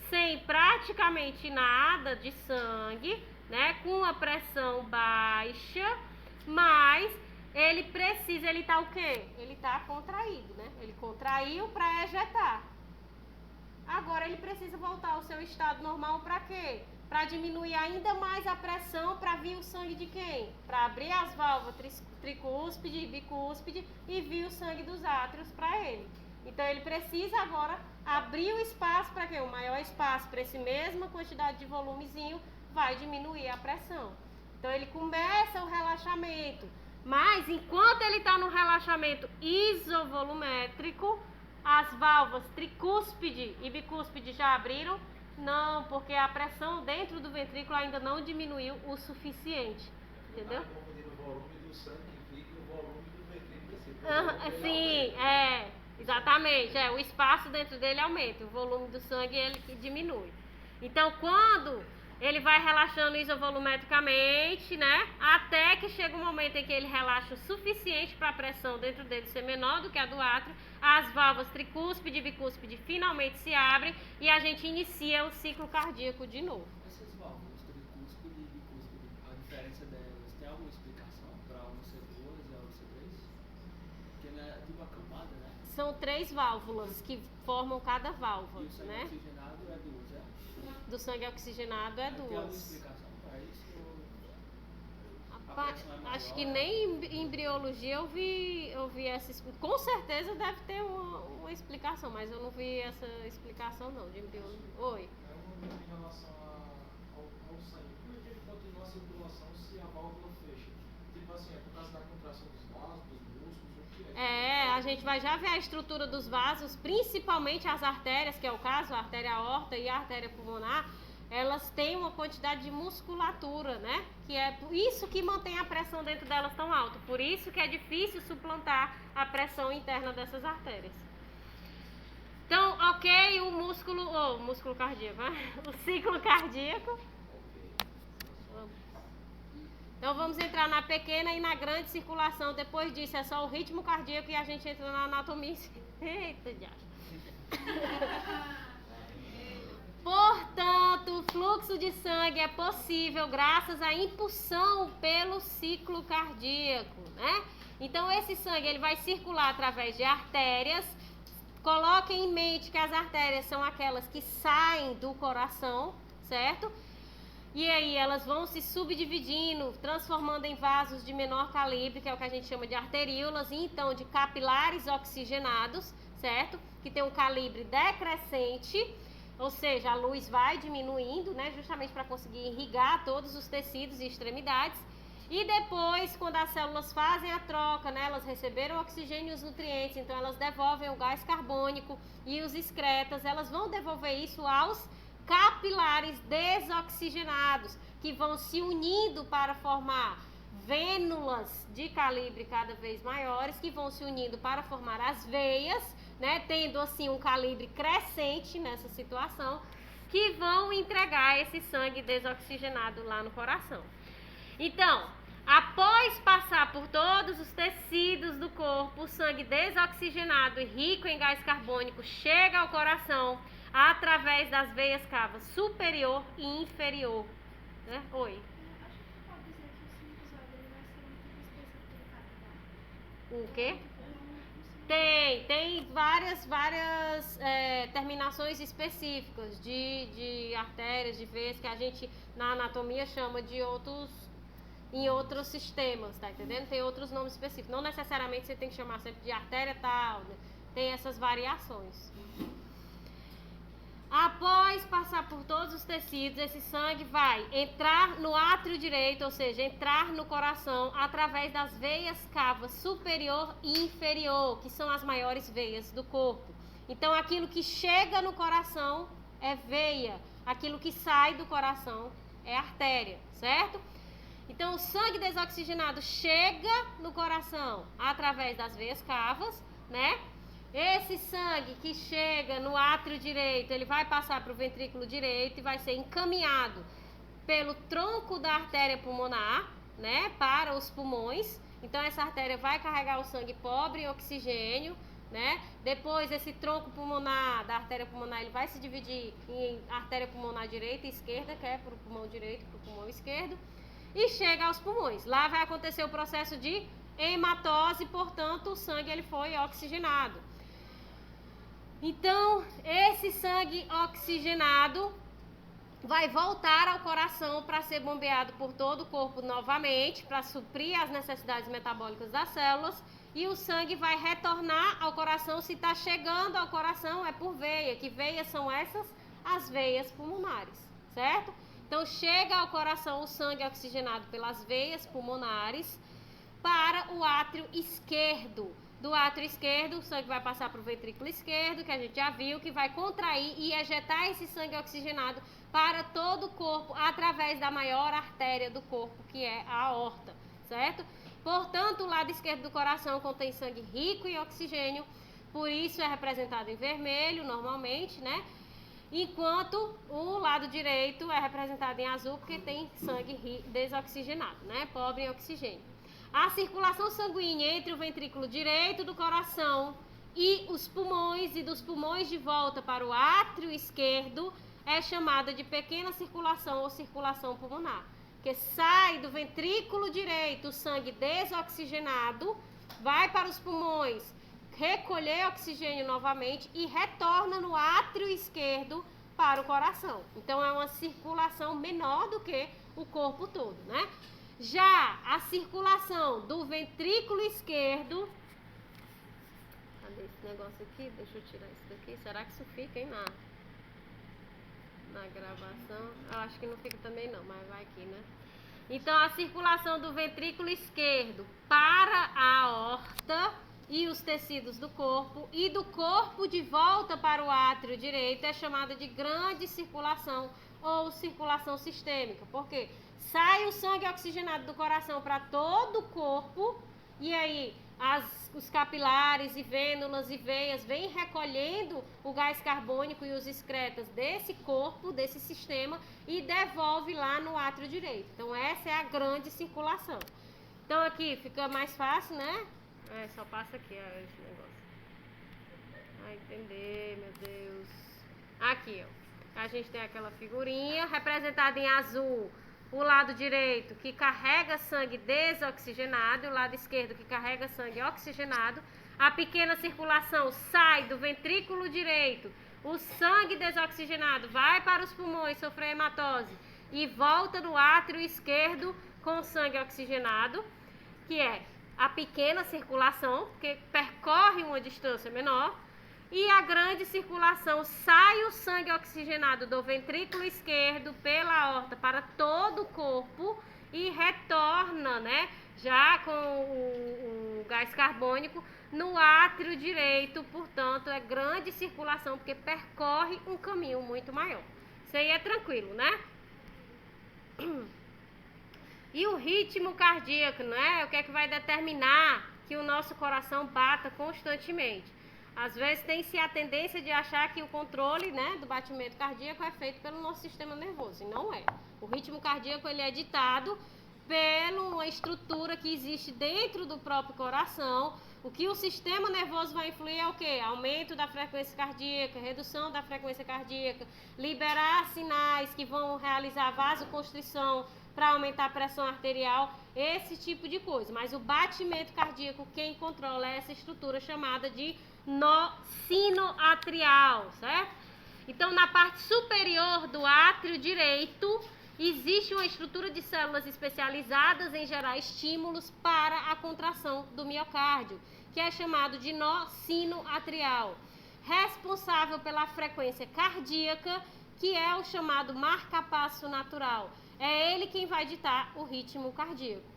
sem praticamente nada de sangue, né? Com a pressão baixa, mas ele tá o quê? Ele tá contraído, né? Ele contraiu para ejetar. Agora ele precisa voltar ao seu estado normal para quê? Para diminuir ainda mais a pressão, para vir o sangue de quem? Para abrir as válvulas tricúspide e bicúspide e vir o sangue dos átrios para ele. Então ele precisa agora abrir o espaço para quê? O maior espaço para esse mesma quantidade de volumezinho vai diminuir a pressão. Então ele começa o relaxamento, mas enquanto ele está no relaxamento isovolumétrico, as válvulas tricúspide e bicúspide já abriram? Não, porque a pressão dentro do ventrículo ainda não diminuiu o suficiente, entendeu? Tá confundindo o volume do sangue que fica e o volume do ventrículo em si. Porque o volume Sim, aumenta. exatamente. O espaço dentro dele aumenta, o volume do sangue ele que diminui. Então, quando ele vai relaxando isovolumetricamente, né? Até que chega um momento em que ele relaxa o suficiente para a pressão dentro dele ser menor do que a do átrio. As válvulas tricúspide e bicúspide finalmente se abrem e a gente inicia o ciclo cardíaco de novo. Essas válvulas, tricúspide e bicúspide, a diferença delas, tem alguma explicação para uma ser 2 e a outra ser 3? Porque ela é tipo a camada, né? São 3 válvulas que formam cada válvula, E o sangue né? oxigenado é 2, é? Do sangue oxigenado é Tem alguma 2. explicação para isso? Rapaz, acho que nem em embriologia eu vi essa explicação. Com certeza deve ter uma explicação, mas eu não vi essa explicação não de embriologia. Oi. É uma dúvida em relação ao sangue. Por que ele continua a circulação se a válvula fecha? Tipo assim, é por causa da contração dos vasos, dos músculos, o que é? A gente vai já ver a estrutura dos vasos, principalmente as artérias, que é o caso, a artéria aorta e a artéria pulmonar, elas têm uma quantidade de musculatura, né? Que é isso que mantém a pressão dentro delas tão alta. Por isso que é difícil suplantar a pressão interna dessas artérias. Então, ok, o músculo cardíaco, né? O ciclo cardíaco. Então vamos entrar na pequena e na grande circulação. Depois disso é só o ritmo cardíaco e a gente entra na anatomia. Eita, diacho. Portanto, o fluxo de sangue é possível graças à impulsão pelo ciclo cardíaco, né? Então esse sangue ele vai circular através de artérias. Coloquem em mente que as artérias são aquelas que saem do coração, certo? E aí elas vão se subdividindo, transformando em vasos de menor calibre, que é o que a gente chama de arteríolas, e então de capilares oxigenados, certo? Que tem um calibre decrescente, ou seja, a luz vai diminuindo, né? Justamente para conseguir irrigar todos os tecidos e extremidades. E depois, quando as células fazem a troca, né? Elas receberam o oxigênio e os nutrientes, então elas devolvem o gás carbônico e os excretas, elas vão devolver isso aos capilares desoxigenados, que vão se unindo para formar vênulas de calibre cada vez maiores, que vão se unindo para formar as veias, né, tendo assim um calibre crescente nessa situação, que vão entregar esse sangue desoxigenado lá no coração. Então, após passar por todos os tecidos do corpo, o sangue desoxigenado e rico em gás carbônico chega ao coração através das veias cavas superior e inferior. Né? Oi. Acho que pode dizer que o sinusal dele vai ser um tipo específico de cada O quê? Tem várias terminações específicas de artérias, de veias, que a gente na anatomia chama de em outros sistemas, tá entendendo? Tem outros nomes específicos. Não necessariamente você tem que chamar sempre de artéria tal, né? Tem essas variações. Após passar por todos os tecidos, esse sangue vai entrar no átrio direito, ou seja, entrar no coração através das veias cavas superior e inferior, que são as maiores veias do corpo. Então, aquilo que chega no coração é veia, aquilo que sai do coração é artéria, certo? Então, o sangue desoxigenado chega no coração através das veias cavas, né? Esse sangue que chega no átrio direito, ele vai passar para o ventrículo direito e vai ser encaminhado pelo tronco da artéria pulmonar, né, para os pulmões. Então essa artéria vai carregar o sangue pobre em oxigênio, né? Depois esse tronco pulmonar da artéria pulmonar, ele vai se dividir em artéria pulmonar direita e esquerda, que é para o pulmão direito e para o pulmão esquerdo, e chega aos pulmões. Lá vai acontecer o processo de hematose, portanto o sangue ele foi oxigenado. Então, esse sangue oxigenado vai voltar ao coração para ser bombeado por todo o corpo novamente, para suprir as necessidades metabólicas das células, e o sangue vai retornar ao coração. Se está chegando ao coração, é por veia. Que veias são essas? As veias pulmonares, certo? Então, chega ao coração o sangue oxigenado pelas veias pulmonares para o átrio esquerdo. Do átrio esquerdo, o sangue vai passar para o ventrículo esquerdo, que a gente já viu, que vai contrair e ejetar esse sangue oxigenado para todo o corpo, através da maior artéria do corpo, que é a aorta, certo? Portanto, o lado esquerdo do coração contém sangue rico em oxigênio, por isso é representado em vermelho, normalmente, né? enquanto o lado direito é representado em azul porque tem sangue desoxigenado, né? Pobre em oxigênio. A circulação sanguínea entre o ventrículo direito do coração e os pulmões, e dos pulmões de volta para o átrio esquerdo, é chamada de pequena circulação ou circulação pulmonar. Que sai do ventrículo direito o sangue desoxigenado, vai para os pulmões, recolher oxigênio novamente e retorna no átrio esquerdo para o coração. Então é uma circulação menor do que o corpo todo, né? Já a circulação do ventrículo esquerdo... Cadê esse negócio aqui? Deixa eu tirar isso daqui. Será que isso fica, hein, na gravação? Eu acho que não fica também não, mas vai aqui, né? Então a circulação do ventrículo esquerdo para a aorta e os tecidos do corpo, e do corpo de volta para o átrio direito, é chamada de grande circulação ou circulação sistêmica. Por quê? Sai o sangue oxigenado do coração para todo o corpo, e aí os capilares e vênulas e veias vêm recolhendo o gás carbônico e os excretas desse corpo, desse sistema, e devolve lá no átrio direito. Então essa é a grande circulação. Então aqui fica mais fácil, né? Só passa aqui, ó, esse negócio. Vai entender, meu Deus. Aqui, ó. A gente tem aquela figurinha representada em azul. O lado direito que carrega sangue desoxigenado e o lado esquerdo que carrega sangue oxigenado. A pequena circulação sai do ventrículo direito. O sangue desoxigenado vai para os pulmões, sofrer hematose e volta no átrio esquerdo com sangue oxigenado, que é a pequena circulação, que percorre uma distância menor, e a grande circulação, sai o sangue oxigenado do ventrículo esquerdo pela aorta para todo o corpo e retorna, né, já com o gás carbônico no átrio direito, portanto é grande circulação porque percorre um caminho muito maior. Isso aí é tranquilo, né? E o ritmo cardíaco, né? O que é que vai determinar que o nosso coração bata constantemente? Às vezes tem-se a tendência de achar que o controle, né, do batimento cardíaco é feito pelo nosso sistema nervoso, e não é. O ritmo cardíaco ele é ditado pela uma estrutura que existe dentro do próprio coração. O que o sistema nervoso vai influir é o quê? Aumento da frequência cardíaca, redução da frequência cardíaca, liberar sinais que vão realizar vasoconstrição para aumentar a pressão arterial, esse tipo de coisa. Mas o batimento cardíaco, quem controla é essa estrutura chamada de nó sinoatrial, certo? Então, na parte superior do átrio direito, existe uma estrutura de células especializadas em gerar estímulos para a contração do miocárdio, que é chamado de nó sinoatrial, responsável pela frequência cardíaca, que é o chamado marca-passo natural. É ele quem vai ditar o ritmo cardíaco.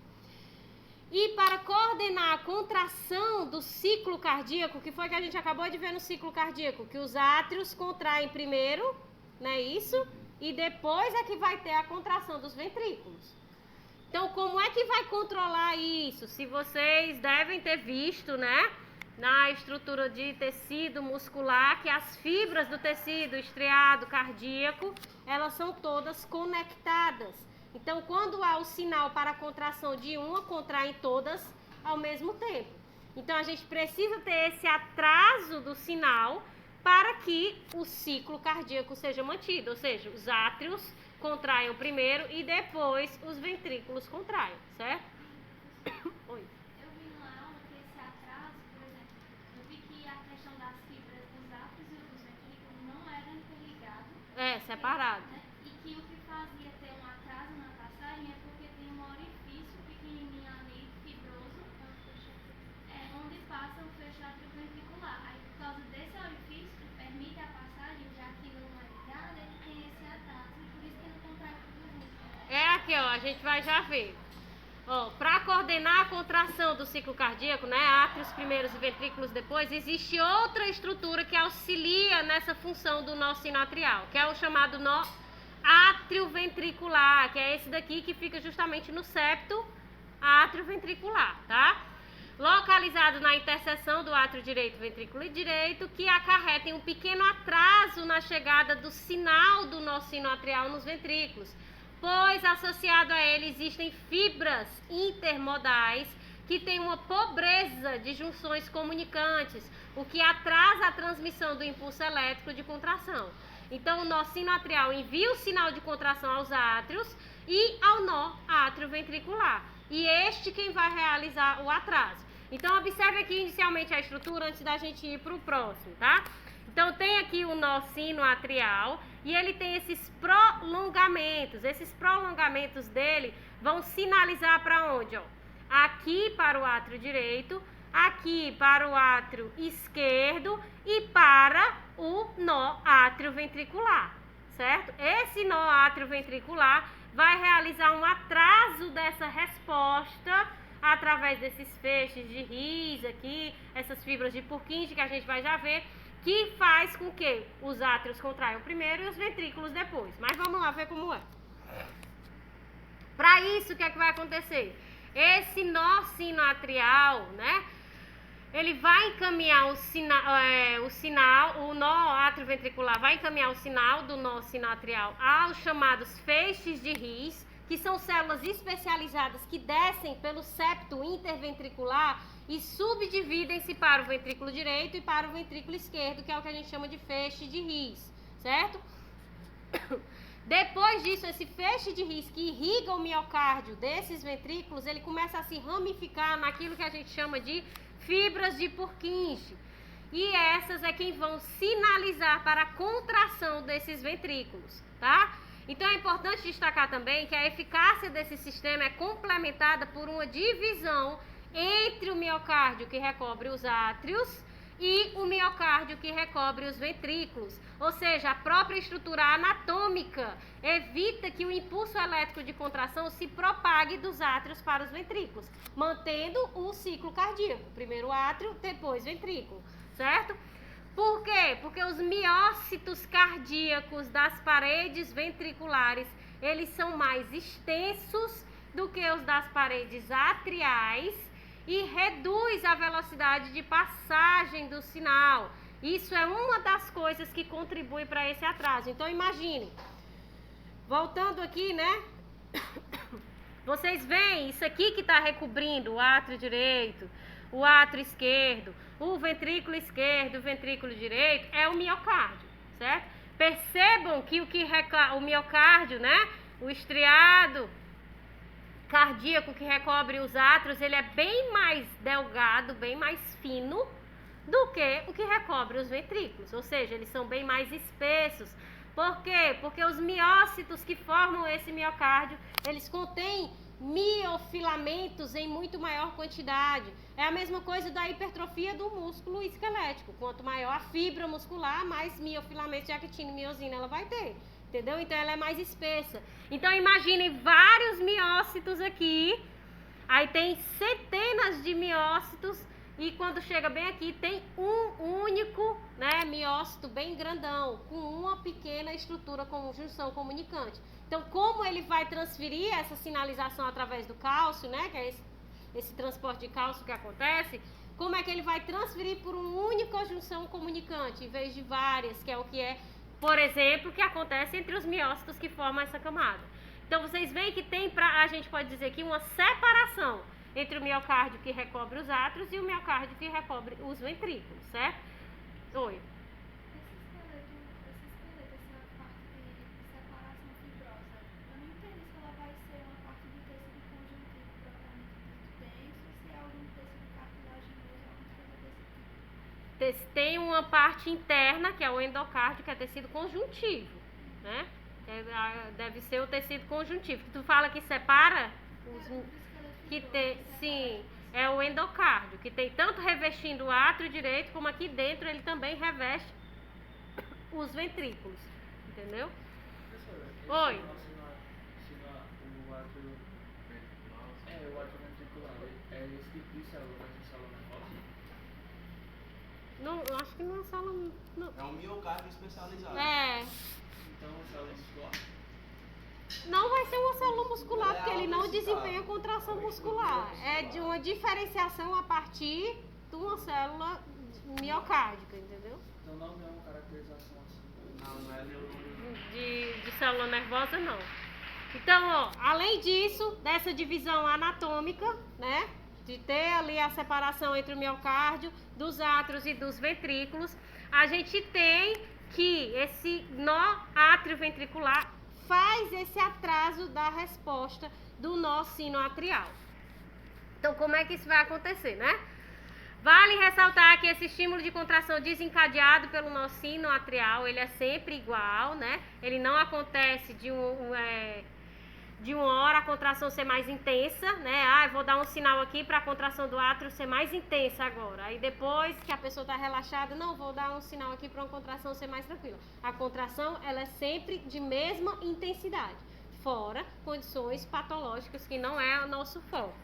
E para coordenar a contração do ciclo cardíaco, que foi que a gente acabou de ver no ciclo cardíaco, que os átrios contraem primeiro, né, isso? E depois é que vai ter a contração dos ventrículos. Então, como é que vai controlar isso? Se vocês devem ter visto, né, na estrutura de tecido muscular, que as fibras do tecido estriado cardíaco, elas são todas conectadas. Então, quando há o sinal para a contração de uma, contraem todas ao mesmo tempo. Então, a gente precisa ter esse atraso do sinal para que o ciclo cardíaco seja mantido. Ou seja, os átrios contraiam primeiro e depois os ventrículos contraiam, certo? Oi. Eu vi numa aula que esse atraso, por exemplo, eu vi que a questão das fibras dos átrios e dos ventrículos não era interligado. É, separado. Né? E que o que fazia ter um atraso na passagem é porque tem um orifício pequenininho ali, fibroso, onde passa o fecho atrioventricular. Aí, por causa desse orifício que permite a passagem, já que não é ligado, ele tem esse atraso. E por isso que ele contrai tudo junto. É aqui, ó, a gente vai já ver. Ó, para coordenar a contração do ciclo cardíaco, né, átrios primeiros e ventrículos depois, existe outra estrutura que auxilia nessa função do nó sinoatrial, que é o chamado nó atrioventricular, que é esse daqui que fica justamente no septo atrioventricular, tá? localizado na interseção do átrio direito e ventrículo direito, que acarretem um pequeno atraso na chegada do sinal do nó sinoatrial nos ventrículos, pois associado a ele existem fibras intermodais que têm uma pobreza de junções comunicantes, o que atrasa a transmissão do impulso elétrico de contração. Então, o nó sinoatrial envia o sinal de contração aos átrios e ao nó átrio-ventricular. E este quem vai realizar o atraso. Então, observe aqui inicialmente a estrutura antes da gente ir para o próximo, tá? Então, tem aqui o nó sinoatrial e ele tem esses prolongamentos. Esses prolongamentos dele vão sinalizar para onde, ó? Aqui para o átrio direito, aqui para o átrio esquerdo e para o nó átrio-ventricular, certo? Esse nó átrio-ventricular vai realizar um atraso dessa resposta através desses feixes de His aqui, essas fibras de Purkinje que a gente vai já ver, que faz com que os átrios contraiam primeiro e os ventrículos depois. Mas vamos lá ver como é. Para isso, o que é que vai acontecer? Esse nó sinoatrial, né? Ele vai encaminhar o nó átrio-ventricular vai encaminhar o sinal do nó sinoatrial aos chamados feixes de His, que são células especializadas que descem pelo septo interventricular e subdividem-se para o ventrículo direito e para o ventrículo esquerdo, que é o que a gente chama de feixe de His, certo? Depois disso, esse feixe de His que irriga o miocárdio desses ventrículos, ele começa a se ramificar naquilo que a gente chama de fibras de Purkinje. E essas é quem vão sinalizar para a contração desses ventrículos, tá? Então é importante destacar também que a eficácia desse sistema é complementada por uma divisão entre o miocárdio que recobre os átrios e o miocárdio que recobre os ventrículos. Ou seja, a própria estrutura anatômica evita que o impulso elétrico de contração se propague dos átrios para os ventrículos, mantendo o ciclo cardíaco. Primeiro átrio, depois ventrículo, certo? Por quê? Porque os miócitos cardíacos das paredes ventriculares, eles são mais extensos do que os das paredes atriais e reduz a velocidade de passagem do sinal. Isso é uma das coisas que contribui para esse atraso. Então, imagine, voltando aqui, né? Vocês veem isso aqui que está recobrindo o átrio direito, o átrio esquerdo, o ventrículo esquerdo, o ventrículo direito, é o miocárdio, certo? Percebam que o miocárdio, né? O estriado cardíaco que recobre os átrios, ele é bem mais delgado, bem mais fino do que o que recobre os ventrículos, ou seja, eles são bem mais espessos. Por quê? Porque os miócitos que formam esse miocárdio, eles contêm miofilamentos em muito maior quantidade. É a mesma coisa da hipertrofia do músculo esquelético. Quanto maior a fibra muscular, mais miofilamentos de actina e miosina ela vai ter. Entendeu? Então ela é mais espessa. Então imaginem vários miócitos aqui. Aí tem centenas de miócitos. E quando chega bem aqui, tem um único, né, miócito bem grandão, com uma pequena estrutura com junção comunicante. Então, como ele vai transferir essa sinalização através do cálcio, né, que é esse transporte de cálcio que acontece, como é que ele vai transferir por uma única junção comunicante, em vez de várias, que é o que é, por exemplo, que acontece entre os miócitos que formam essa camada. Então, vocês veem que tem, a gente pode dizer aqui, uma separação entre o miocárdio que recobre os átrios e o miocárdio que recobre os ventrículos, certo? Oi. Esse esqueleto, essa parte de separação fibrosa, eu não entendo se ela vai ser uma parte do tecido conjuntivo propriamente muito denso, se é algum tecido cartilaginoso, alguma coisa desse tipo. Tem uma parte interna, que é o endocárdio, que é tecido conjuntivo, né? Deve ser o tecido conjuntivo. Tu fala que separa os... Que tem, sim, é o endocárdio, que tem tanto revestindo o átrio direito, como aqui dentro ele também reveste os ventrículos, entendeu? Oi. O átrio ventricular, é esse tipo de célula que a gente fala na foto? Não, acho que não é sala... Não. É um miocárdio especializado. É. Então, célula muscular? Não vai ser uma célula muscular, É porque ele não autoexcitada. desempenha contração muscular. É de uma diferenciação a partir de uma célula miocárdica, entendeu? Então não é uma caracterização assim. Não é neurônio. De célula nervosa, não. Então, ó, além disso, dessa divisão anatômica, né? De ter ali a separação entre o miocárdio, dos átrios e dos ventrículos, a gente tem que esse nó átrio-ventricular faz esse atraso da resposta do nó sinoatrial. Então, como é que isso vai acontecer, né? Vale ressaltar que esse estímulo de contração desencadeado pelo nó sinoatrial, ele é sempre igual, né? Ele não acontece de uma hora a contração ser mais intensa, né? Ah, eu vou dar um sinal aqui para a contração do átrio ser mais intensa agora. Aí depois que a pessoa está relaxada, não, vou dar um sinal aqui para uma contração ser mais tranquila. A contração, ela é sempre de mesma intensidade, fora condições patológicas que não é o nosso foco.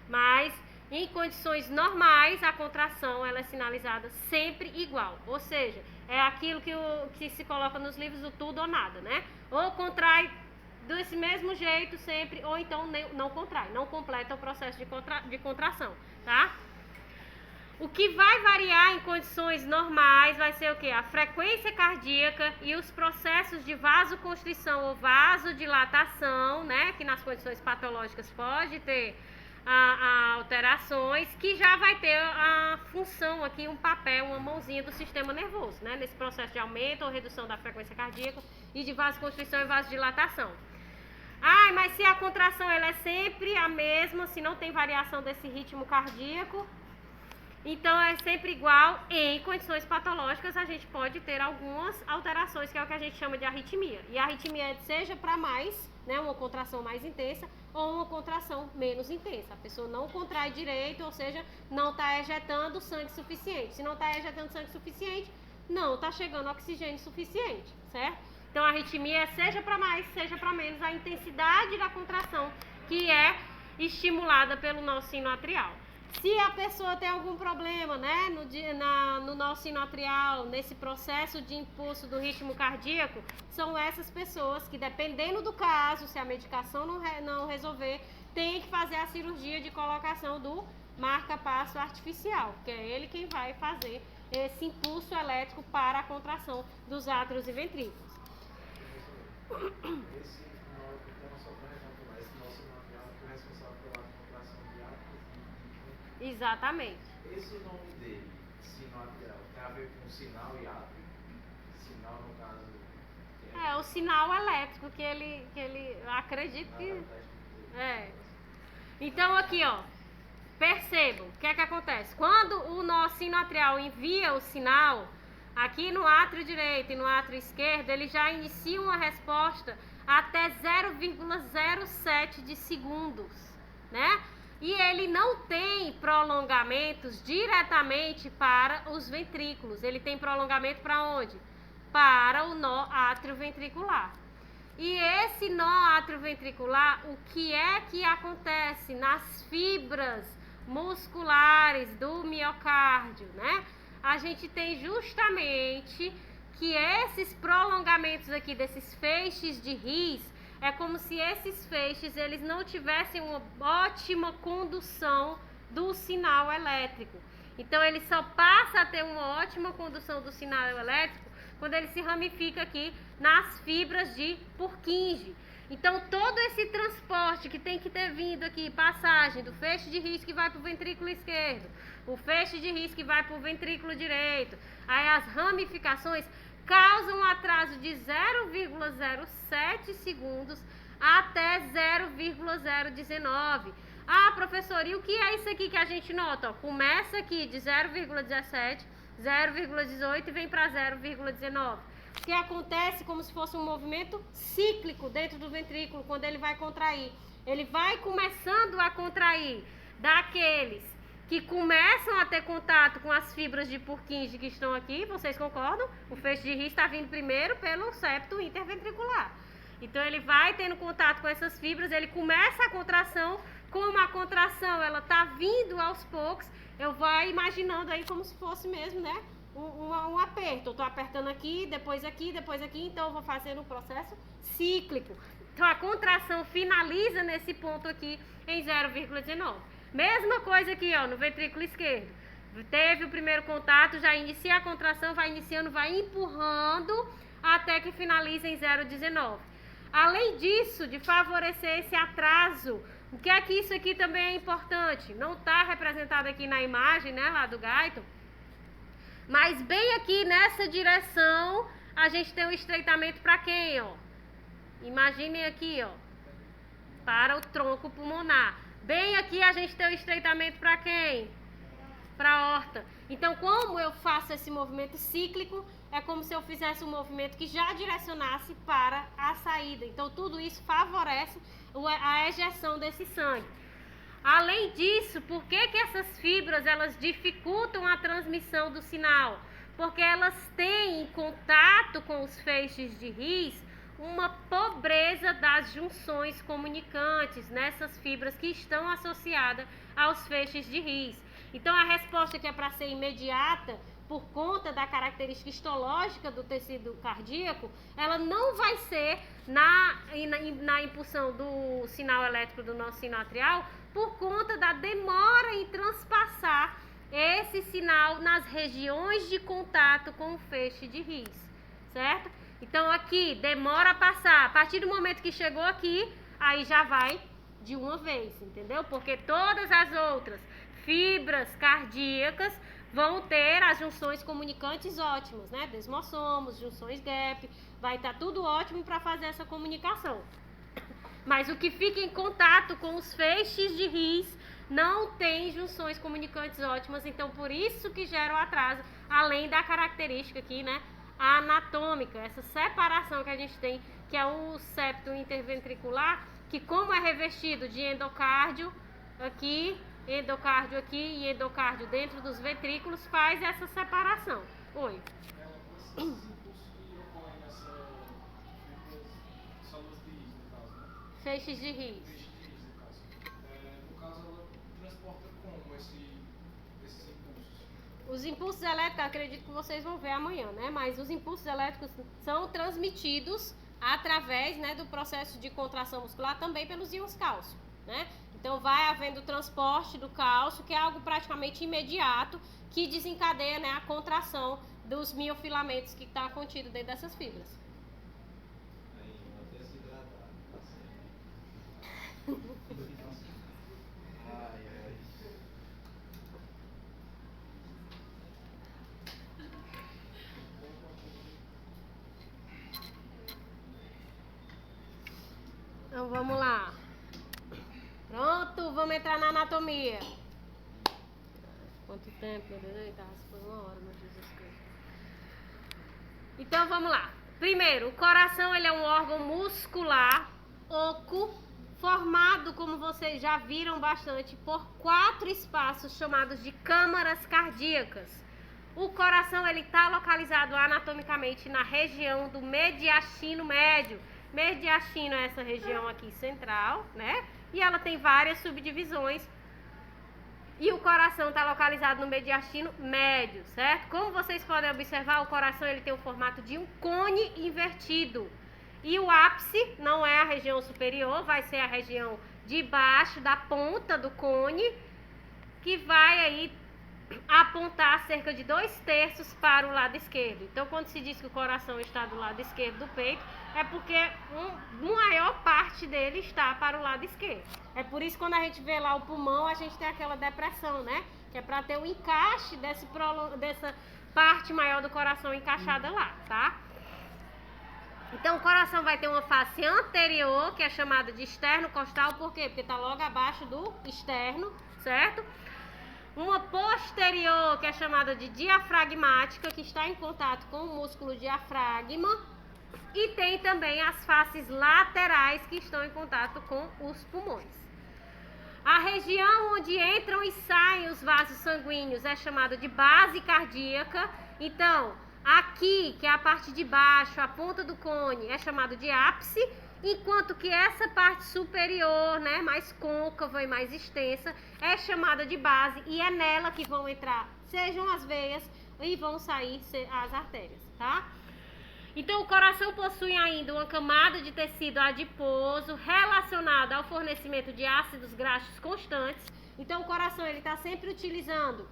Mas em condições normais, a contração ela é sinalizada sempre igual. Ou seja, é aquilo que se coloca nos livros, o tudo ou nada, né? Ou contrai desse mesmo jeito sempre, ou então não contrai, não completa o processo de contração, tá? O que vai variar em condições normais vai ser o quê? A frequência cardíaca e os processos de vasoconstrição ou vasodilatação, né? Que nas condições patológicas pode ter alterações, que já vai ter a função aqui, um papel, uma mãozinha do sistema nervoso, né? Nesse processo de aumento ou redução da frequência cardíaca e de vasoconstrição e vasodilatação. Ah, mas se a contração ela é sempre a mesma, se não tem variação desse ritmo cardíaco, então é sempre igual. Em condições patológicas a gente pode ter algumas alterações, que é o que a gente chama de arritmia. E a arritmia seja para mais, né, uma contração mais intensa ou uma contração menos intensa. A pessoa não contrai direito, ou seja, não está ejetando sangue suficiente. Se não está ejetando sangue suficiente, não está chegando oxigênio suficiente, certo? Então, a arritmia é seja para mais, seja para menos, a intensidade da contração que é estimulada pelo nó sinoatrial. Se a pessoa tem algum problema, né, no nó sinoatrial, nesse processo de impulso do ritmo cardíaco, são essas pessoas que, dependendo do caso, se a medicação não resolver, tem que fazer a cirurgia de colocação do marca-passo artificial, que é ele quem vai fazer esse impulso elétrico para a contração dos átrios e ventrículos. Esse nó, então, só para recapitular, esse nó sinoatrial é responsável pela contração de átrios e Exatamente. esse nome dele, sinoatrial, tem a ver com sinal e átrio? Sinal, no caso, que É o sinal elétrico que ele acredita que... É. Então aqui, ó, percebam, o que é que acontece? Quando o nó sinoatrial envia o sinal, aqui no átrio direito e no átrio esquerdo, ele já inicia uma resposta até 0,07 de segundos, né? E ele não tem prolongamentos diretamente para os ventrículos. Ele tem prolongamento para onde? Para o nó átrio-ventricular. E esse nó átrio-ventricular, o que é que acontece nas fibras musculares do miocárdio, né? A gente tem justamente que esses prolongamentos aqui desses feixes de His, é como se esses feixes eles não tivessem uma ótima condução do sinal elétrico. Então ele só passa a ter uma ótima condução do sinal elétrico quando ele se ramifica aqui nas fibras de Purkinje. Então todo esse transporte que tem que ter vindo aqui, passagem do feixe de His que vai para o ventrículo esquerdo, o feixe de His que vai para o ventrículo direito, aí as ramificações causam um atraso de 0,07 segundos até 0,019. Ah, professor, e o que é isso aqui que a gente nota? Ó, começa aqui de 0,17, 0,18 e vem para 0,19. Que acontece como se fosse um movimento cíclico dentro do ventrículo, quando ele vai contrair. Ele vai começando a contrair daqueles que começam a ter contato com as fibras de Purkinje que estão aqui, vocês concordam? O feixe de His está vindo primeiro pelo septo interventricular. Então ele vai tendo contato com essas fibras, ele começa a contração, como a contração ela está vindo aos poucos, eu vou imaginando aí como se fosse mesmo, né? Um aperto. Eu estou apertando aqui, depois aqui, então eu vou fazendo um processo cíclico. Então, a contração finaliza nesse ponto aqui em 0,19. Mesma coisa aqui, ó, no ventrículo esquerdo. Teve o primeiro contato, já inicia a contração, vai iniciando, vai empurrando até que finaliza em 0,19. Além disso, de favorecer esse atraso, o que é que isso aqui também é importante? Não está representado aqui na imagem, né, lá do Guyton. Mas bem aqui nessa direção, a gente tem um estreitamento para quem, ó? Imaginem aqui, ó, para o tronco pulmonar. Bem aqui a gente tem um estreitamento para quem? Para a aorta. Então, como eu faço esse movimento cíclico, é como se eu fizesse um movimento que já direcionasse para a saída. Então, tudo isso favorece a ejeção desse sangue. Além disso, por que que essas fibras, elas dificultam a transmissão do sinal? Porque elas têm em contato com os feixes de His uma pobreza das junções comunicantes nessas fibras que estão associadas aos feixes de His. Então, a resposta que é para ser imediata, por conta da característica histológica do tecido cardíaco, ela não vai ser na impulsão do sinal elétrico do nosso sino atrial, por conta da demora em transpassar esse sinal nas regiões de contato com o feixe de His, certo? Então, aqui, demora a passar. A partir do momento que chegou aqui, aí já vai de uma vez, entendeu? Porque todas as outras fibras cardíacas vão ter as junções comunicantes ótimas, né? Desmossomos, junções gap, vai estar tudo ótimo para fazer essa comunicação. Mas o que fica em contato com os feixes de His não tem junções comunicantes ótimas, então por isso que gera o atraso, além da característica aqui, né, anatômica, essa separação que a gente tem, que é o septo interventricular, que como é revestido de endocárdio aqui e endocárdio dentro dos ventrículos, faz essa separação. Oi. Esses impulsos que ocorrem nessas células de His, no caso, né? Feixes de His. Feixes de His, no caso. No caso, ela transporta como esses impulsos? Os impulsos elétricos, acredito que vocês vão ver amanhã, né? Mas os impulsos elétricos são transmitidos através, né, do processo de contração muscular também pelos íons cálcio, né? Então vai havendo transporte do cálcio, que é algo praticamente imediato, que desencadeia, né, a contração dos miofilamentos que está contido dentro dessas fibras. Aí, manter se hidratado, tá certo. Ai, ai. Então vamos lá. Pronto, vamos entrar na anatomia. Quanto tempo? Eita, foi 1 hora, meu Jesus Cristo. Então vamos lá. Primeiro, o coração, ele é um órgão muscular oco, formado, como vocês já viram bastante, por 4 espaços chamados de câmaras cardíacas. O coração, ele está localizado anatomicamente na região do mediastino médio. Mediastino é essa região aqui central, né? E ela tem várias subdivisões. E o coração está localizado no mediastino médio, certo? Como vocês podem observar, o coração, ele tem o formato de um cone invertido. E o ápice não é a região superior, vai ser a região de baixo, da ponta do cone, que vai aí apontar cerca de 2/3 para o lado esquerdo. Então, quando se diz que o coração está do lado esquerdo do peito, é porque maior parte dele está para o lado esquerdo. É por isso que quando a gente vê lá o pulmão, a gente tem aquela depressão, né? Que é para ter o encaixe dessa parte maior do coração encaixada lá, tá? Então, o coração vai ter uma face anterior, que é chamada de externo costal, por quê? Porque está logo abaixo do externo, certo? Uma posterior, que é chamada de diafragmática, que está em contato com o músculo diafragma. E tem também as faces laterais, que estão em contato com os pulmões. A região onde entram e saem os vasos sanguíneos é chamada de base cardíaca. Então, aqui, que é a parte de baixo, a ponta do cone, é chamado de ápice, enquanto que essa parte superior, né, mais côncava e mais extensa, é chamada de base, e é nela que vão entrar, sejam as veias, e vão sair as artérias, tá? Então, o coração possui ainda uma camada de tecido adiposo relacionado ao fornecimento de ácidos graxos constantes. Então, o coração ele está sempre utilizando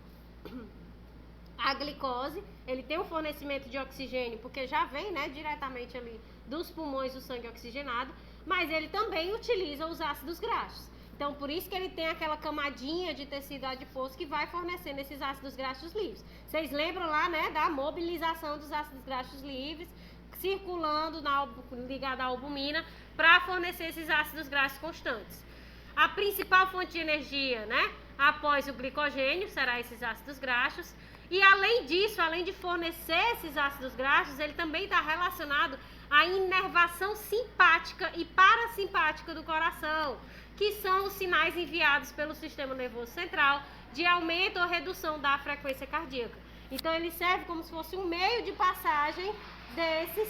a glicose, ele tem um fornecimento de oxigênio, porque já vem, né, diretamente ali dos pulmões o sangue oxigenado, mas ele também utiliza os ácidos graxos. Então, por isso que ele tem aquela camadinha de tecido adiposo que vai fornecendo esses ácidos graxos livres. Vocês lembram lá, né, da mobilização dos ácidos graxos livres, circulando ligada à albumina, para fornecer esses ácidos graxos constantes. A principal fonte de energia, né, após o glicogênio, será esses ácidos graxos. E além disso, além de fornecer esses ácidos graxos, ele também está relacionado à inervação simpática e parasimpática do coração, que são os sinais enviados pelo sistema nervoso central de aumento ou redução da frequência cardíaca. Então ele serve como se fosse um meio de passagem desses...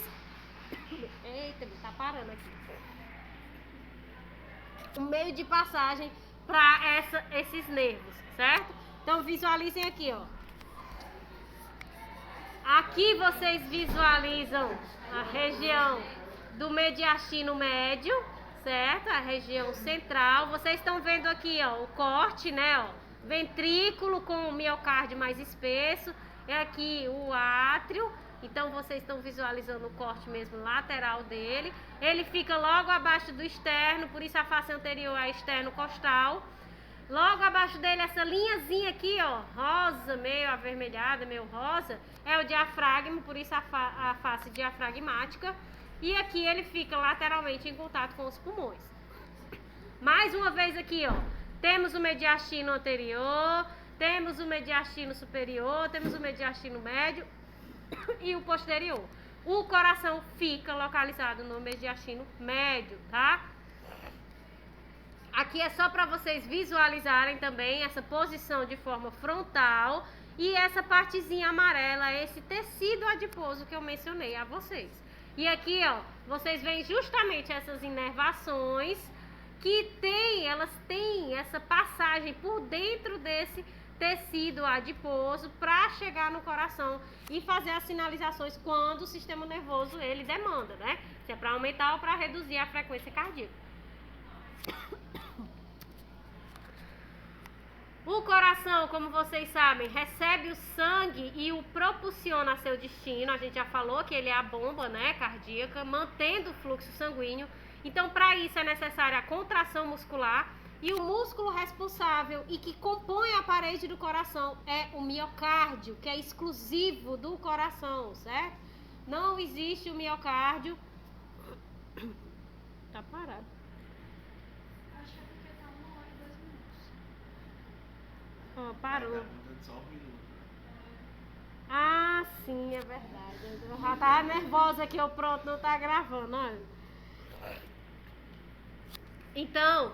Eita, tá parando aqui. Um meio de passagem para esses nervos, certo? Então visualizem aqui, ó. Aqui vocês visualizam a região do mediastino médio, certo? A região central. Vocês estão vendo aqui, ó, o corte, né, ó, ventrículo com o miocárdio mais espesso. É aqui o átrio. Então vocês estão visualizando o corte mesmo lateral dele. Ele fica logo abaixo do externo, por isso a face anterior é externo costal. Logo abaixo dele, essa linhazinha aqui, ó, rosa, meio avermelhada, meio rosa, é o diafragma, por isso a face diafragmática. E aqui ele fica lateralmente em contato com os pulmões. Mais uma vez aqui, ó, temos o mediastino anterior, temos o mediastino superior, temos o mediastino médio e o posterior. O coração fica localizado no mediastino médio, tá? Aqui é só para vocês visualizarem também essa posição de forma frontal e essa partezinha amarela, esse tecido adiposo que eu mencionei a vocês. E aqui, ó, vocês veem justamente essas inervações que elas têm essa passagem por dentro desse tecido adiposo para chegar no coração e fazer as sinalizações quando o sistema nervoso ele demanda, né? Se é para aumentar ou para reduzir a frequência cardíaca. O coração, como vocês sabem, recebe o sangue e o propulsiona a seu destino. A gente já falou que ele é a bomba, né, cardíaca, mantendo o fluxo sanguíneo. Então, para isso é necessária a contração muscular. E o músculo responsável e que compõe a parede do coração é o miocárdio, que é exclusivo do coração, certo? Não existe o miocárdio. Tá parado. Acho que é porque tá 1 hora e 2 minutos. Ó, parou. Tá contando só 1 minuto. Ah, sim, é verdade. Eu já tava nervosa aqui, eu pronto, não tá gravando, olha. Então,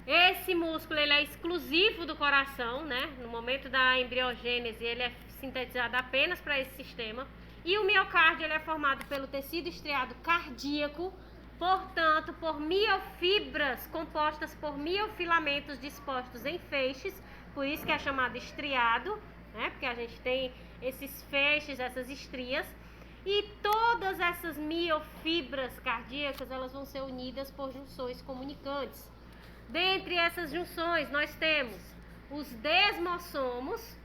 esse músculo ele é exclusivo do coração, né? No momento da embriogênese, ele é sintetizado apenas para esse sistema. E o miocárdio ele é formado pelo tecido estriado cardíaco, portanto, por miofibras compostas por miofilamentos dispostos em feixes, por isso que é chamado estriado, né? Porque a gente tem esses feixes, essas estrias. E todas essas miofibras cardíacas, elas vão ser unidas por junções comunicantes. Dentre essas junções, nós temos os desmossomos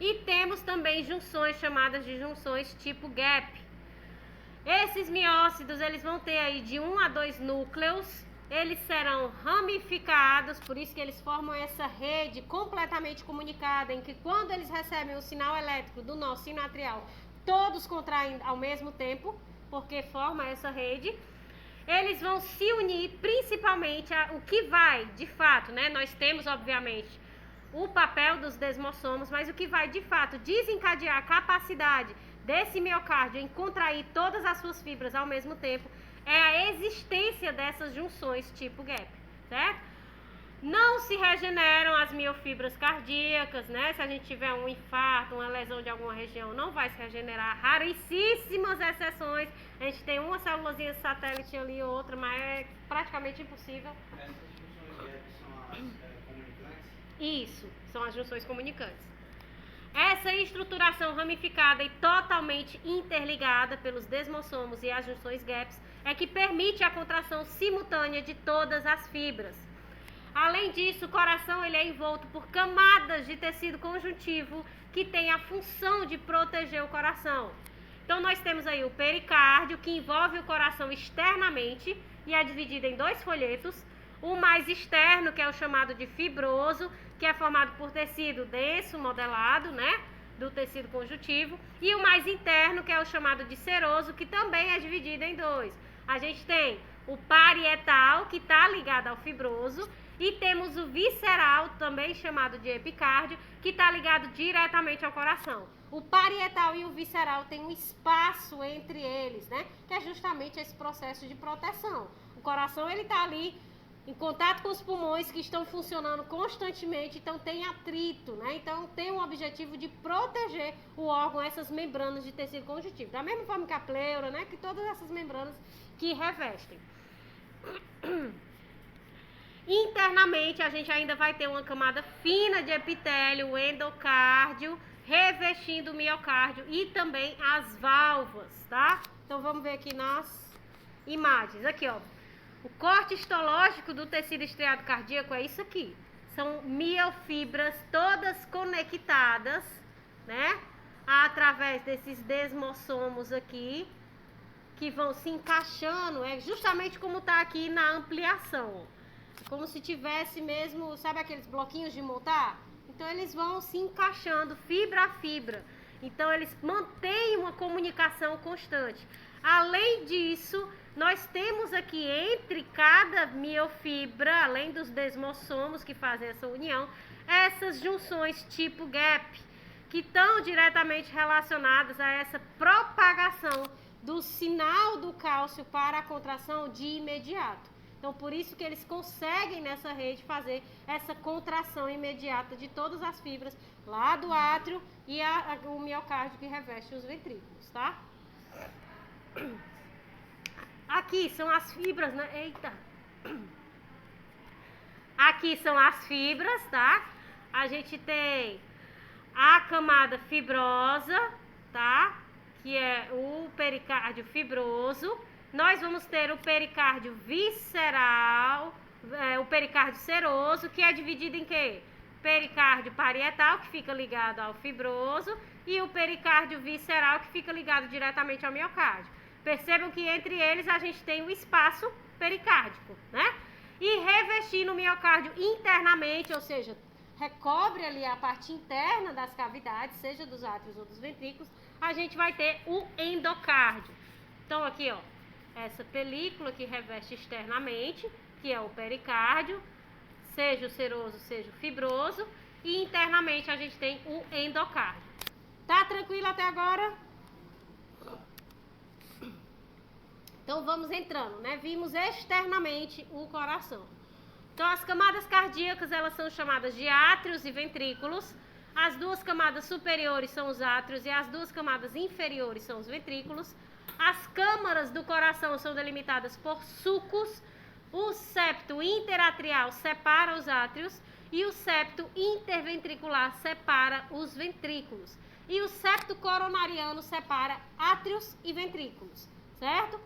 e temos também junções chamadas de junções tipo gap. Esses miócitos, eles vão ter aí de 1 a 2 núcleos, eles serão ramificados, por isso que eles formam essa rede completamente comunicada, em que quando eles recebem o sinal elétrico do nó sinoatrial, todos contraem ao mesmo tempo, porque forma essa rede. Eles vão se unir principalmente o que vai, de fato, né? Nós temos, obviamente, o papel dos desmossomos, mas o que vai, de fato, desencadear a capacidade desse miocárdio em contrair todas as suas fibras ao mesmo tempo é a existência dessas junções tipo gap, certo? Não se regeneram as miofibras cardíacas, né? Se a gente tiver um infarto, uma lesão de alguma região, não vai se regenerar. Raríssimas exceções. A gente tem uma célulazinha satélite ali, outra, mas é praticamente impossível. Essas funções são as comunicantes? Isso, são as junções comunicantes. Essa estruturação ramificada e totalmente interligada pelos desmossomos e as junções gaps é que permite a contração simultânea de todas as fibras. Além disso, o coração ele é envolto por camadas de tecido conjuntivo que tem a função de proteger o coração. Então, nós temos aí o pericárdio, que envolve o coração externamente e é dividido em 2 folhetos. O mais externo, que é o chamado de fibroso, que é formado por tecido denso, modelado, né, do tecido conjuntivo. E o mais interno, que é o chamado de seroso, que também é dividido em 2. A gente tem o parietal, que está ligado ao fibroso, e temos o visceral, também chamado de epicárdio, que está ligado diretamente ao coração. O parietal e o visceral têm um espaço entre eles, né? Que é justamente esse processo de proteção. O coração, ele está ali em contato com os pulmões que estão funcionando constantemente, então tem atrito, né? Então tem um objetivo de proteger o órgão, essas membranas de tecido conjuntivo. Da mesma forma que a pleura, né? Que todas essas membranas que revestem. Internamente, a gente ainda vai ter uma camada fina de epitélio, o endocárdio, revestindo o miocárdio e também as válvulas, tá? Então, vamos ver aqui nas imagens. Aqui, ó. O corte histológico do tecido estriado cardíaco é isso aqui. São miofibras todas conectadas, né? Através desses desmossomos aqui, que vão se encaixando, é justamente como tá aqui na ampliação. Como se tivesse mesmo, sabe aqueles bloquinhos de montar? Então, eles vão se encaixando fibra a fibra. Então, eles mantêm uma comunicação constante. Além disso, nós temos aqui entre cada miofibra, além dos desmossomos que fazem essa união, essas junções tipo gap, que estão diretamente relacionadas a essa propagação do sinal do cálcio para a contração de imediato. Então, por isso que eles conseguem nessa rede fazer essa contração imediata de todas as fibras lá do átrio e o miocárdio que reveste os ventrículos, tá? Aqui são as fibras, né? Eita! Aqui são as fibras, tá? A gente tem a camada fibrosa, tá? Que é o pericárdio fibroso. Nós vamos ter o pericárdio visceral, o pericárdio seroso, que é dividido em quê? Pericárdio parietal, que fica ligado ao fibroso, e o pericárdio visceral, que fica ligado diretamente ao miocárdio. Percebam que entre eles a gente tem o espaço pericárdico, né? E revestindo o miocárdio internamente, ou seja, recobre ali a parte interna das cavidades, seja dos átrios ou dos ventrículos, a gente vai ter o endocárdio. Então aqui, ó, essa película que reveste externamente, que é o pericárdio, seja o seroso, seja o fibroso, e internamente a gente tem o endocárdio. Tá tranquilo até agora? Então vamos entrando, né? Vimos externamente o coração. Então as camadas cardíacas, elas são chamadas de átrios e ventrículos. As duas camadas superiores são os átrios e as duas camadas inferiores são os ventrículos. As câmaras do coração são delimitadas por sulcos. O septo interatrial separa os átrios e o septo interventricular separa os ventrículos. E o septo coronariano separa átrios e ventrículos, certo?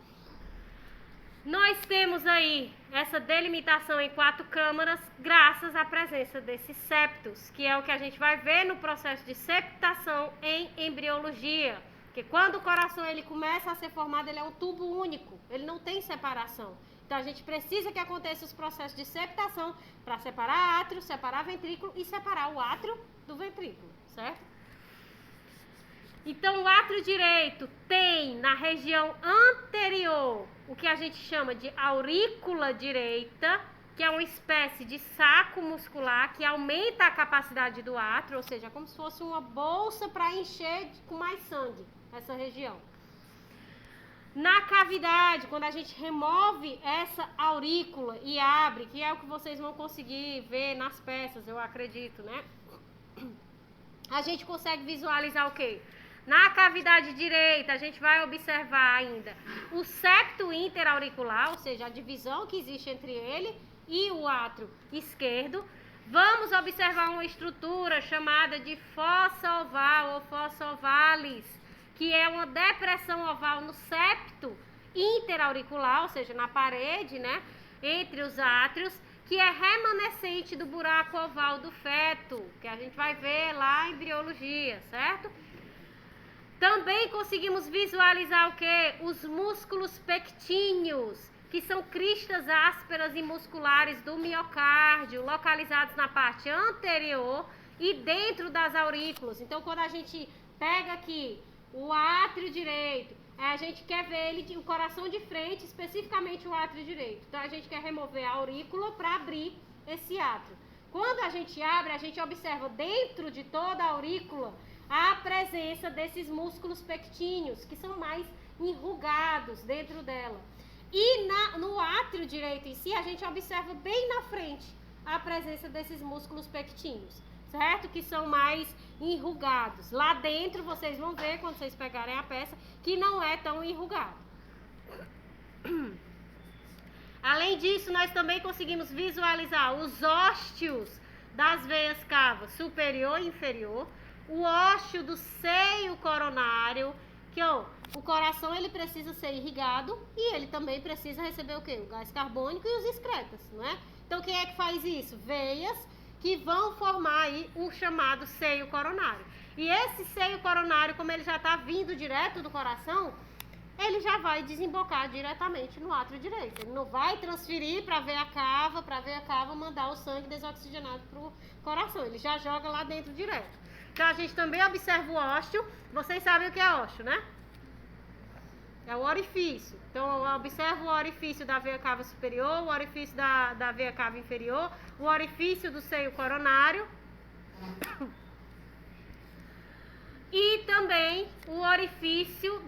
Nós temos aí essa delimitação em 4 câmaras graças à presença desses septos, que é o que a gente vai ver no processo de septação em embriologia. Porque quando o coração ele começa a ser formado, ele é um tubo único, ele não tem separação. Então a gente precisa que aconteça os processos de septação para separar átrio, separar ventrículo e separar o átrio do ventrículo, certo? Então o átrio direito tem na região anterior o que a gente chama de aurícula direita, que é uma espécie de saco muscular que aumenta a capacidade do átrio, ou seja, como se fosse uma bolsa para encher com mais sangue essa região. Na cavidade, quando a gente remove essa aurícula e abre, que é o que vocês vão conseguir ver nas peças, eu acredito, né? A gente consegue visualizar o quê? Na cavidade direita, a gente vai observar ainda o septo interauricular, ou seja, a divisão que existe entre ele e o átrio esquerdo. Vamos observar uma estrutura chamada de fossa oval ou fossa ovalis, que é uma depressão oval no septo interauricular, ou seja, na parede, né, entre os átrios, que é remanescente do buraco oval do feto, que a gente vai ver lá em embriologia, certo? Também conseguimos visualizar o quê? Os músculos pectíneos, que são cristas ásperas e musculares do miocárdio, localizados na parte anterior e dentro das aurículas. Então, quando a gente pega aqui o átrio direito, a gente quer ver ele, o coração de frente, especificamente o átrio direito. Então, a gente quer remover a aurícula para abrir esse átrio. Quando a gente abre, a gente observa dentro de toda a aurícula a presença desses músculos pectíneos, que são mais enrugados dentro dela. E no átrio direito em si, a gente observa bem na frente a presença desses músculos pectíneos, certo? Que são mais enrugados. Lá dentro, vocês vão ver, quando vocês pegarem a peça, que não é tão enrugado. Além disso, nós também conseguimos visualizar os ósteos das veias cavas superior e inferior, o ósteo do seio coronário, que o coração ele precisa ser irrigado e ele também precisa receber o quê? O gás carbônico e os excretas, não é? Então, quem é que faz isso? Veias que vão formar aí o chamado seio coronário. E esse seio coronário, como ele já está vindo direto do coração, ele já vai desembocar diretamente no átrio direito. Ele não vai transferir para a veia cava mandar o sangue desoxigenado para o coração. Ele já joga lá dentro direto. Então, a gente também observa o ósteo. Vocês sabem o que é ósteo, né? É o orifício. Então, eu observo o orifício da veia cava superior, o orifício da veia cava inferior, o orifício do seio coronário e também o orifício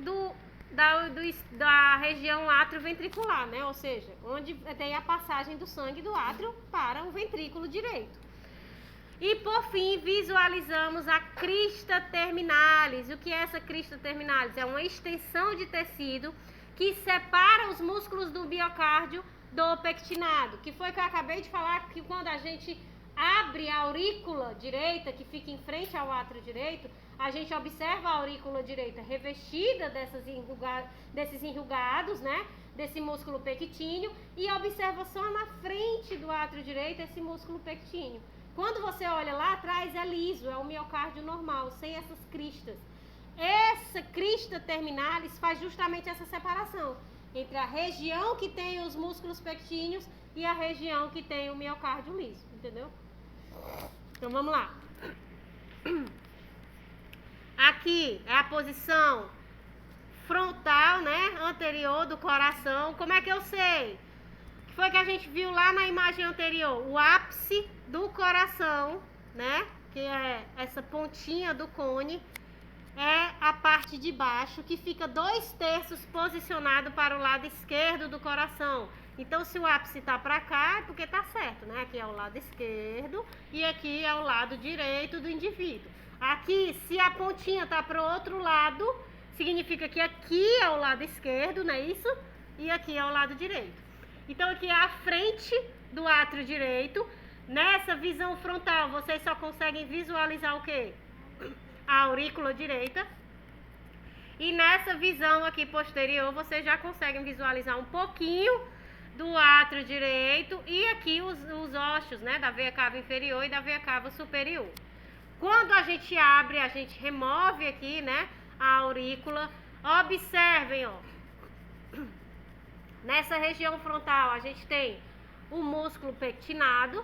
da região atrioventricular, né? Ou seja, onde tem a passagem do sangue do átrio para o ventrículo direito. E, por fim, visualizamos a crista terminalis. O que é essa crista terminalis? É uma extensão de tecido que separa os músculos do miocárdio do pectinado. Que foi que eu acabei de falar, que quando a gente abre a aurícula direita, que fica em frente ao átrio direito, a gente observa a aurícula direita revestida desses enrugados, né? Desse músculo pectíneo, e observa só na frente do átrio direito esse músculo pectíneo. Quando você olha lá atrás, é liso, é o miocárdio normal, sem essas cristas. Essa crista terminalis faz justamente essa separação entre a região que tem os músculos pectíneos e a região que tem o miocárdio liso, entendeu? Então, vamos lá. Aqui é a posição frontal, né, anterior do coração. Como é que eu sei? Que foi que a gente viu lá na imagem anterior? O ápice do coração, né, que é essa pontinha do cone, é a parte de baixo, que fica 2/3 posicionado para o lado esquerdo do coração. Então, se o ápice está para cá, é porque está certo, né? Aqui é o lado esquerdo e aqui é o lado direito do indivíduo. Aqui, se a pontinha está para o outro lado, significa que aqui é o lado esquerdo, não é isso? E aqui é o lado direito. Então, aqui é a frente do átrio direito. Nessa visão frontal, vocês só conseguem visualizar o quê? A aurícula direita. E nessa visão aqui posterior, vocês já conseguem visualizar um pouquinho do átrio direito e aqui os ósseos, né? Da veia cava inferior e da veia cava superior. Quando a gente abre, a gente remove aqui, né? A aurícula. Observem, ó. Nessa região frontal, a gente tem o músculo pectinado.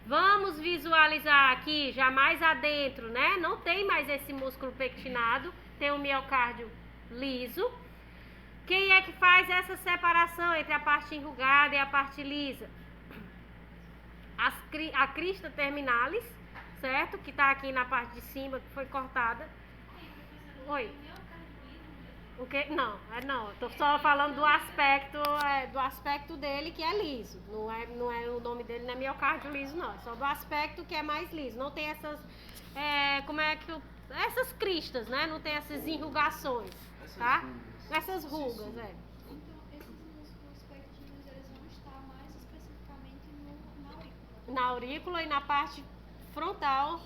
Vamos visualizar aqui, já mais adentro, né? Não tem mais esse músculo pectinado, tem o miocárdio liso. Quem é que faz essa separação entre a parte enrugada e a parte lisa? A crista terminalis, certo? Que tá aqui na parte de cima, que foi cortada. Oi. O que? Não, tô só falando do aspecto dele que é liso. Não é o nome dele, não é miocárdio liso, não. É só do aspecto que é mais liso. Não tem essas, essas cristas, né? Não tem essas enrugações, tá? Essas rugas, Então, esses músculos pectíneos, eles vão estar mais especificamente na aurícula. aurícula e na parte frontal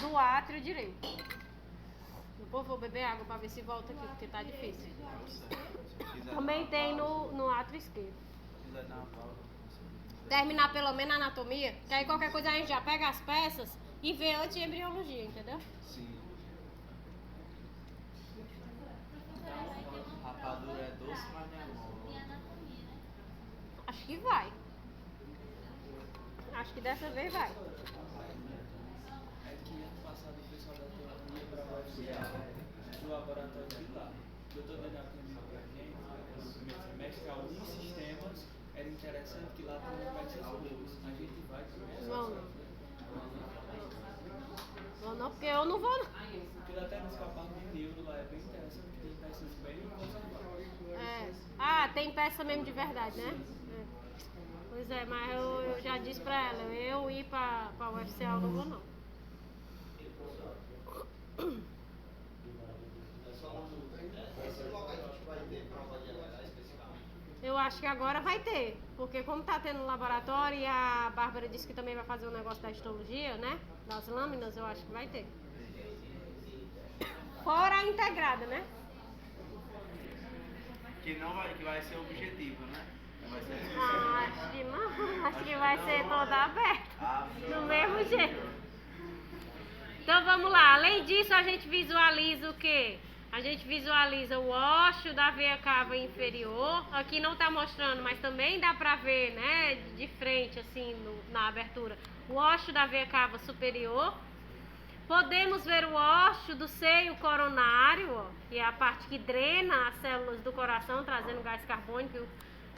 do átrio direito. Depois vou beber água para ver se volta aqui, porque tá difícil. Também tem no átrio esquerdo. Terminar pelo menos a anatomia, que aí qualquer coisa a gente já pega as peças e vê antes de embriologia, entendeu? Sim. Professora, vai ter uma Rapadura é doce, mas não é de mole. anatomia, né? Acho que vai. Acho que dessa vez vai. É que ano passado o pessoal da teoria ia para o laboratório de lá. Eu estou dando a primeira para quem, no primeiro semestre, alguns sistemas, era interessante que lá também vai ser boas. A gente vai começar. Vou não, porque eu não vou não. Porque até nessa parte de neuro lá é bem interessante, que tem peças bem conservadas. É. Ah, tem peça mesmo de verdade, né? É. Pois é, mas eu já disse pra ela, eu ir pra UFCA eu não vou não. Esse local a gente vai ter prova de LH especificamente. Eu acho que agora vai ter, porque como tá tendo laboratório e a Bárbara disse que também vai fazer um negócio da histologia, né? Das lâminas, eu acho que vai ter. Fora a integrada, né? Que vai ser objetivo, né? Vai ser Acho que não, acho que vai ser toda aberta, do mesmo jeito. Então vamos lá, além disso a gente visualiza o quê? A gente visualiza o ósseo da veia cava inferior, aqui não está mostrando, mas também dá para ver, né, de frente assim na abertura, o ósseo da veia cava superior. Podemos ver o ósseo do seio coronário, ó, que é a parte que drena as células do coração, trazendo gás carbônico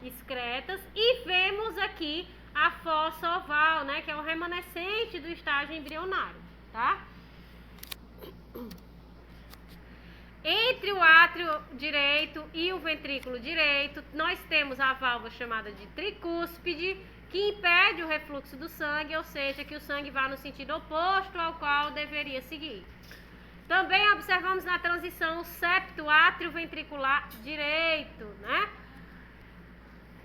excretas, e vemos aqui a fossa oval, né, que é o remanescente do estágio embrionário, tá? Entre o átrio direito e o ventrículo direito, nós temos a válvula chamada de tricúspide, que impede o refluxo do sangue, ou seja, que o sangue vá no sentido oposto ao qual deveria seguir. Também observamos na transição o septo átrio ventricular direito, né?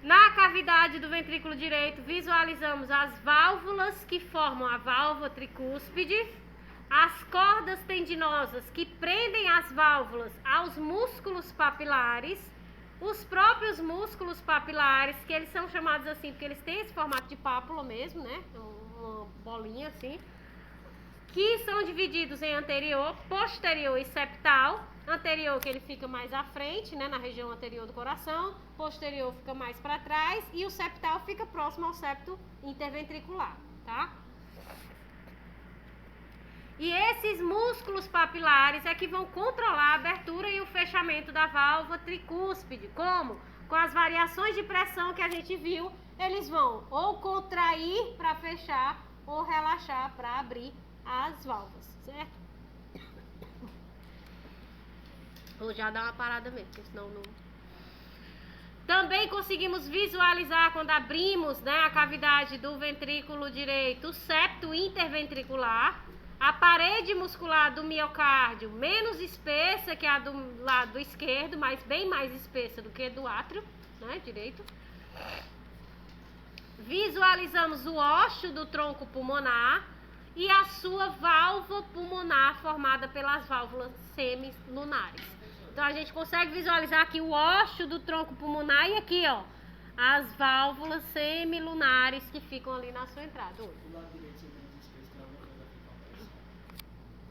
Na cavidade do ventrículo direito, visualizamos as válvulas que formam a válvula tricúspide, as cordas tendinosas que prendem as válvulas aos músculos papilares, os próprios músculos papilares, que eles são chamados assim porque eles têm esse formato de pápula mesmo, né? Uma bolinha assim, que são divididos em anterior, posterior e septal. Anterior, que ele fica mais à frente, né, na região anterior do coração, posterior fica mais para trás e o septal fica próximo ao septo interventricular, tá? E esses músculos papilares é que vão controlar a abertura e o fechamento da válvula tricúspide. Como? Com as variações de pressão que a gente viu, eles vão ou contrair para fechar ou relaxar para abrir as válvulas, certo? Vou já dar uma parada mesmo, porque senão não... Também conseguimos visualizar quando abrimos, né, a cavidade do ventrículo direito, o septo interventricular, a parede muscular do miocárdio menos espessa que a do lado esquerdo, mas bem mais espessa do que do átrio, né, direito. Visualizamos o ósseo do tronco pulmonar e a sua válvula pulmonar formada pelas válvulas semilunares. Então a gente consegue visualizar aqui o ósseo do tronco pulmonar e aqui, ó, as válvulas semilunares que ficam ali na sua entrada. O lado direito seria menos espesso, que alguma coisa aqui com a pressão.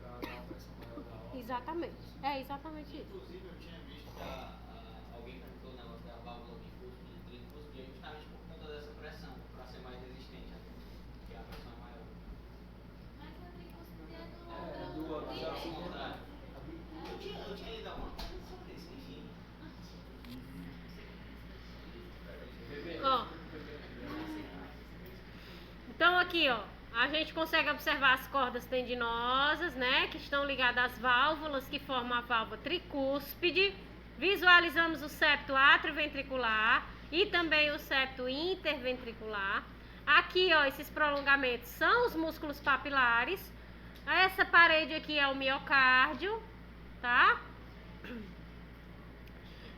Para dar uma pressão maior da óssea. Exatamente. É exatamente isso. Inclusive, eu tinha visto que alguém perguntou o negócio da válvula tricúspide, justamente por conta dessa pressão, para ser mais resistente, que a pressão é maior. Mas a tricúspide é Do outro direito. lado. Ao contrário. Eu tinha ido a uma coisa sobre isso, enfim. Ó. Então aqui, ó, a gente consegue observar as cordas tendinosas, né, que estão ligadas às válvulas que formam a válvula tricúspide. Visualizamos o septo atrioventricular e também o septo interventricular. Aqui, ó, esses prolongamentos são os músculos papilares. Essa parede aqui é o miocárdio, tá?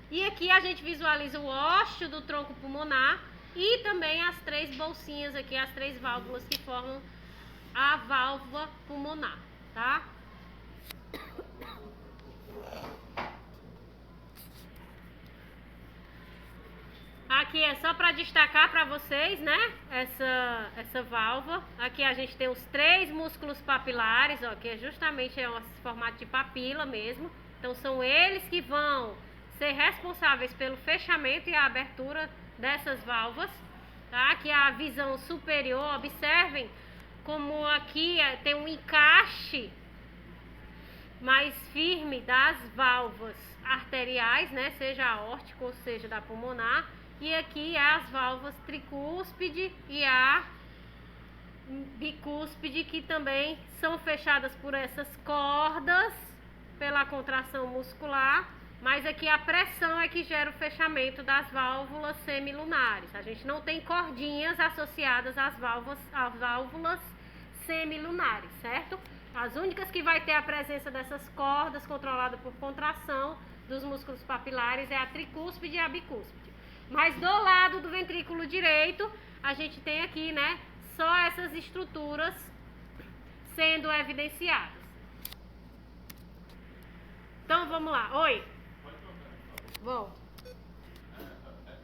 E aqui a gente visualiza o ósseo do tronco pulmonar e também as 3 bolsinhas aqui, as 3 válvulas que formam a válvula pulmonar, tá? Aqui é só para destacar para vocês, né? Essa válvula. Aqui a gente tem os 3 músculos papilares, ó, que é justamente esse formato de papila mesmo. Então são eles que vão ser responsáveis pelo fechamento e a abertura dessas válvulas, tá? Aqui a visão superior, observem como aqui tem um encaixe mais firme das válvulas arteriais, né? Seja aórtica ou seja da pulmonar. E aqui as válvulas tricúspide e a bicúspide, que também são fechadas por essas cordas pela contração muscular, mas aqui a pressão é que gera o fechamento das válvulas semilunares. A gente não tem cordinhas associadas às válvulas semilunares, certo? As únicas que vai ter a presença dessas cordas controlada por contração dos músculos papilares é a tricúspide e a bicúspide. Mas do lado do ventrículo direito, a gente tem aqui, né, só essas estruturas sendo evidenciadas. Então, vamos lá. Oi? Pode colocar, por favor. Vou.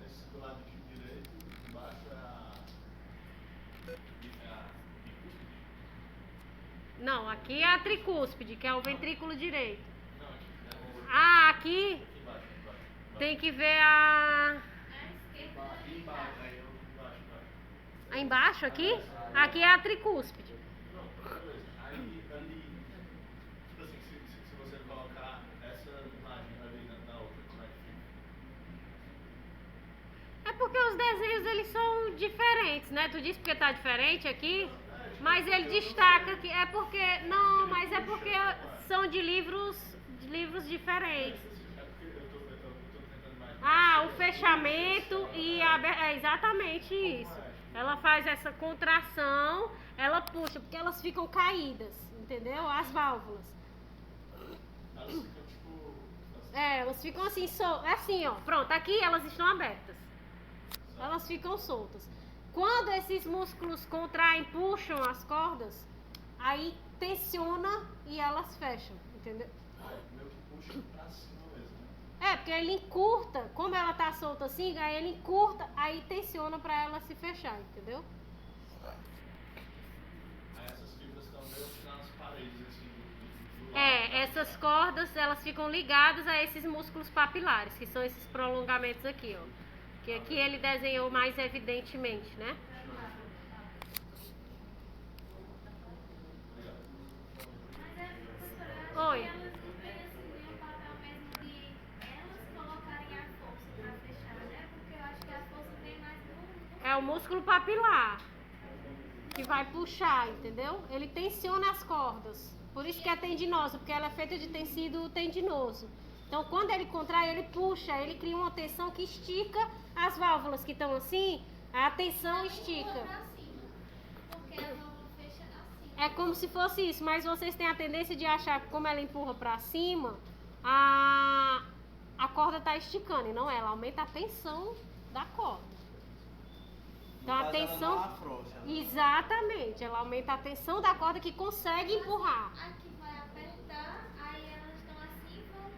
Esse do lado direito, embaixo é a bicúspide? Não, aqui é a tricúspide, que é o ventrículo direito. Não, aqui. Ah, aqui Embaixo. tem que ver a... Aí embaixo aqui? Aqui é a tricúspide. Não, beleza. Aí, ali, tipo assim, se você colocar essa imagem ali na outra, como é que fica? É porque os desenhos, eles são diferentes, né? Tu disse porque tá diferente aqui, mas ele destaca que é porque... Não, mas é porque são de livros diferentes. É porque eu tô tentando imaginar. Ah, o fechamento e a... É exatamente isso. Ela faz essa contração, ela puxa, porque elas ficam caídas, entendeu? As válvulas. Elas ficam tipo. Elas ficam assim, assim, ó. Pronto, aqui elas estão abertas. Elas ficam soltas. Quando esses músculos contraem, puxam as cordas, aí tensiona e elas fecham, entendeu? Meio que puxa pra cima mesmo, né? É, porque ele encurta, como ela tá solta assim, aí ele encurta, aí tensiona pra ela se fechar, entendeu? Aí essas fibras estão meio que nas paredes, assim, do lado. Essas cordas, elas ficam ligadas a esses músculos papilares, que são esses prolongamentos aqui, ó. Que aqui ele desenhou mais evidentemente, né? Oi. Elas não têm assim nenhum papel mesmo de elas colocarem a força pra fechar, né? Porque eu acho que a força vem mais do... É o músculo papilar que vai puxar, entendeu? Ele tensiona as cordas. Por isso que é tendinosa, porque ela é feita de tecido tendinoso. Então, quando ele contrai, ele puxa, ele cria uma tensão que estica as válvulas que estão assim, a tensão estica. Pra cima, porque a válvula fecha assim. É como se fosse isso, mas vocês têm a tendência de achar que como ela empurra pra cima, a corda tá esticando, e não é, ela aumenta a tensão da corda. Então a tensão... Ela não afrouxa, né? Exatamente, ela aumenta a tensão da corda que consegue empurrar. Aqui vai apertar, aí elas estão assim, vão...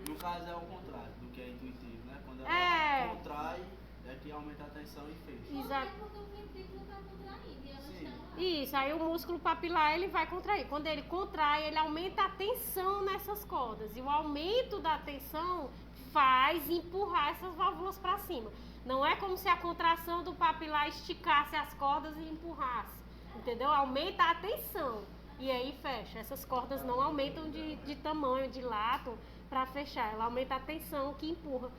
No caso é o contrário do que é intuitivo, né? Quando ela É. contrai, é que aumenta a tensão e fecha. Exato. Porque o ventrículo tá contraído e elas Sim. estão lá. Isso, aí o músculo papilar ele vai contrair. Quando ele contrai, ele aumenta a tensão nessas cordas. E o aumento da tensão faz empurrar essas válvulas para cima. Não é como se a contração do papilar esticasse as cordas e empurrasse. Entendeu? Aumenta a tensão. E aí fecha. Essas cordas não aumentam de tamanho, de lado, para fechar. Ela aumenta a tensão que empurra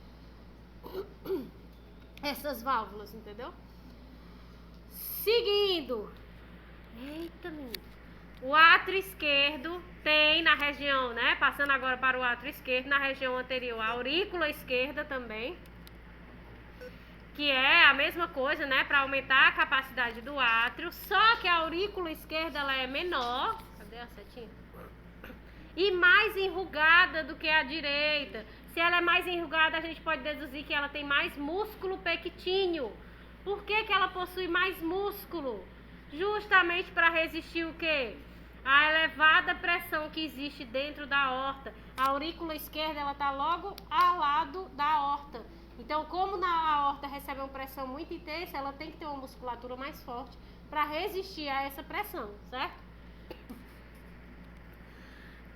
essas válvulas, entendeu? Seguindo. Eita, menino. O átrio esquerdo tem na região, né? Passando agora para o átrio esquerdo, na região anterior, a aurícula esquerda também. Que é a mesma coisa, né? Para aumentar a capacidade do átrio. Só que a aurícula esquerda ela é menor. Cadê a setinha? E mais enrugada do que a direita. Se ela é mais enrugada, a gente pode deduzir que ela tem mais músculo pectíneo. Por que que ela possui mais músculo? Justamente para resistir o quê? A elevada pressão que existe dentro da aorta. A aurícula esquerda, ela está logo ao lado da aorta. Então, como a aorta recebe uma pressão muito intensa, ela tem que ter uma musculatura mais forte para resistir a essa pressão, certo?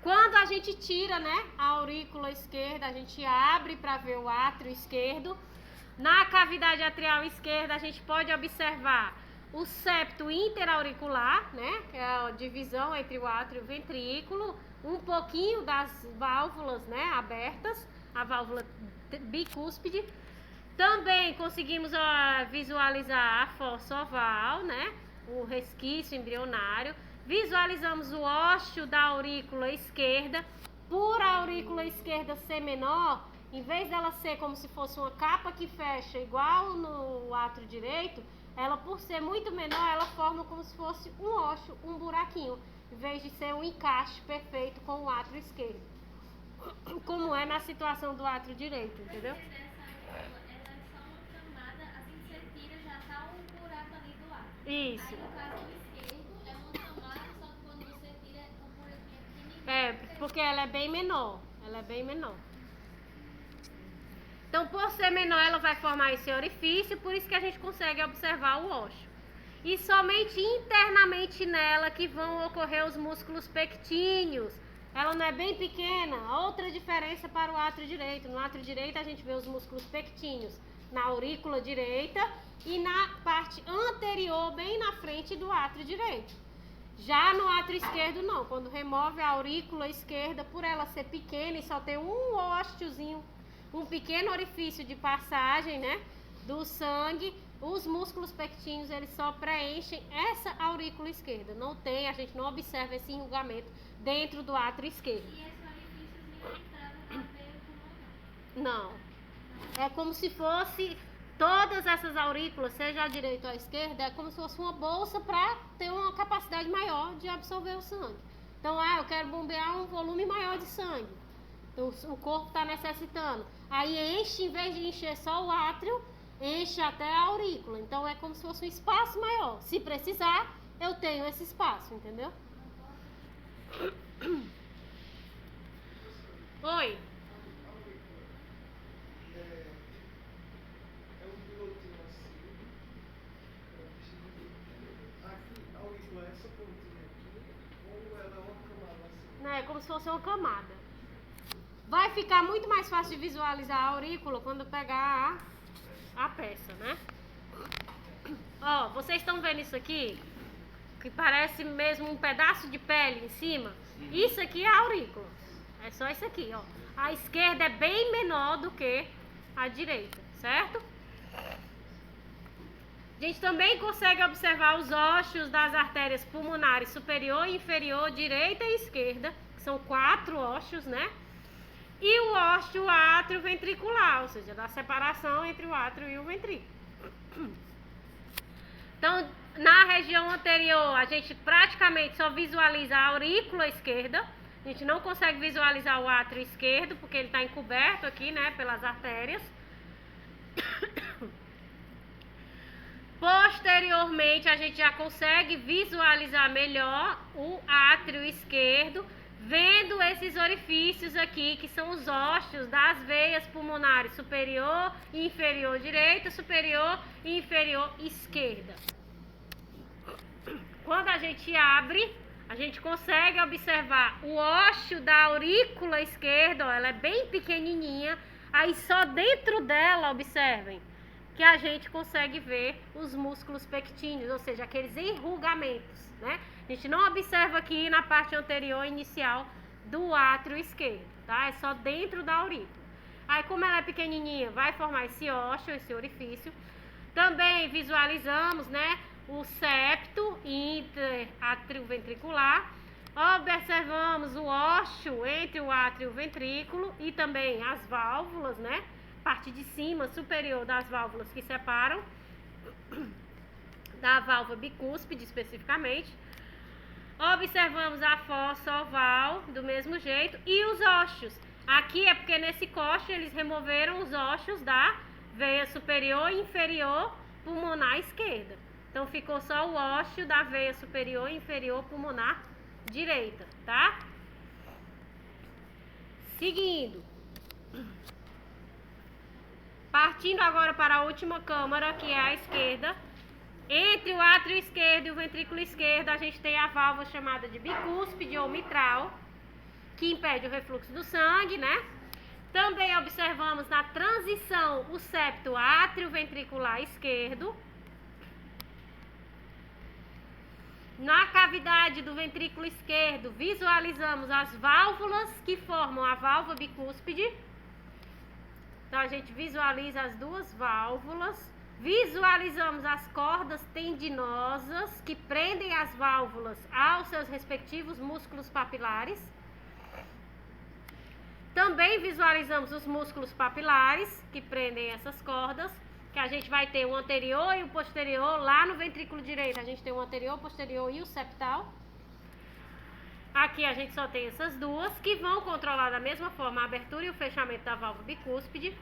Quando a gente tira, né, a aurícula esquerda, a gente abre para ver o átrio esquerdo. Na cavidade atrial esquerda, a gente pode observar o septo interauricular, né, que é a divisão entre o átrio e o ventrículo, um pouquinho das válvulas, né, abertas, a válvula bicúspide. Também conseguimos visualizar a fossa oval, né, o resquício embrionário. Visualizamos o ósseo da aurícula esquerda. Por a aurícula esquerda ser menor, em vez dela ser como se fosse uma capa que fecha igual no átrio direito, ela, por ser muito menor, ela forma como se fosse um ósseo, um buraquinho, em vez de ser um encaixe perfeito com o átrio esquerdo, como é na situação do átrio direito, entendeu? Ela é só uma camada, assim que você tira, já tá um buraco ali do átrio. Isso. Aí no caso do esquerdo, é uma camada, só que quando você tira, é um buraquinho pequenininho. É, porque ela é bem menor. Ela é bem menor. Então, por ser menor, ela vai formar esse orifício, por isso que a gente consegue observar o ósseo. E somente internamente nela que vão ocorrer os músculos pectíneos. Ela não é bem pequena. Outra diferença para o átrio direito. No átrio direito, a gente vê os músculos pectíneos na aurícula direita e na parte anterior, bem na frente do átrio direito. Já no átrio esquerdo, não. Quando remove a aurícula esquerda, por ela ser pequena e só ter um ósseozinho, um pequeno orifício de passagem, né, do sangue, os músculos pectíneos, eles só preenchem essa aurícula esquerda. Não tem, a gente não observa esse enrugamento dentro do átrio esquerdo. E esse orifíciozinho entrava na veia pulmonar. Não. É como se fosse todas essas aurículas, seja a direita ou a esquerda, é como se fosse uma bolsa para ter uma capacidade maior de absorver o sangue. Então, eu quero bombear um volume maior de sangue. Então, o corpo está necessitando. Aí enche, em vez de encher só o átrio, enche até a aurícula. Então, é como se fosse um espaço maior. Se precisar, eu tenho esse espaço, entendeu? Oi. É um pilotinho assim. Aqui, a aurícula é essa pontinha aqui, ou ela é uma camada assim? Não, é como se fosse uma camada. Vai ficar muito mais fácil de visualizar a aurícula quando pegar a peça, né? Ó, vocês estão vendo isso aqui? Que parece mesmo um pedaço de pele em cima? Isso aqui é a aurícula. É só isso aqui, ó. A esquerda é bem menor do que a direita, certo? A gente também consegue observar os ósseos das artérias pulmonares superior e inferior, direita e esquerda, que são 4 ósseos, né? E o ósseo átrio ventricular, ou seja, da separação entre o átrio e o ventrículo. Então, na região anterior, a gente praticamente só visualiza a aurícula esquerda. A gente não consegue visualizar o átrio esquerdo, porque ele está encoberto aqui, né, pelas artérias. Posteriormente, a gente já consegue visualizar melhor o átrio esquerdo, vendo esses orifícios aqui, que são os ósseos das veias pulmonares superior e inferior direita, superior e inferior esquerda. Quando a gente abre, a gente consegue observar o ósseo da aurícula esquerda, ó, ela é bem pequenininha, aí só dentro dela, observem, que a gente consegue ver os músculos pectíneos, ou seja, aqueles enrugamentos, né? A gente não observa aqui na parte anterior inicial do átrio esquerdo, tá? É só dentro da aurícula. Aí, como ela é pequenininha, vai formar esse ósseo, esse orifício. Também visualizamos, né, o septo interatrioventricular. Observamos o ósseo entre o átrio e o ventrículo e também as válvulas, né? Parte de cima superior das válvulas que separam da válvula bicúspide especificamente. Observamos a fossa oval do mesmo jeito e os ósseos. Aqui é porque nesse corte eles removeram os ossos da veia superior e inferior pulmonar esquerda. Então ficou só o ósseo da veia superior e inferior pulmonar direita, tá? Seguindo. Partindo agora para a última câmara, que é a esquerda. Entre o átrio esquerdo e o ventrículo esquerdo, a gente tem a válvula chamada de bicúspide ou mitral, que impede o refluxo do sangue, né? Também observamos na transição o septo átrio-ventricular esquerdo. Na cavidade do ventrículo esquerdo, visualizamos as válvulas que formam a válvula bicúspide. Então, a gente visualiza as duas válvulas. Visualizamos as cordas tendinosas que prendem as válvulas aos seus respectivos músculos papilares. Também visualizamos os músculos papilares que prendem essas cordas, que a gente vai ter o anterior e o posterior. Lá no ventrículo direito a gente tem o anterior, o posterior e o septal. Aqui a gente só tem essas duas, que vão controlar da mesma forma a abertura e o fechamento da válvula bicúspide.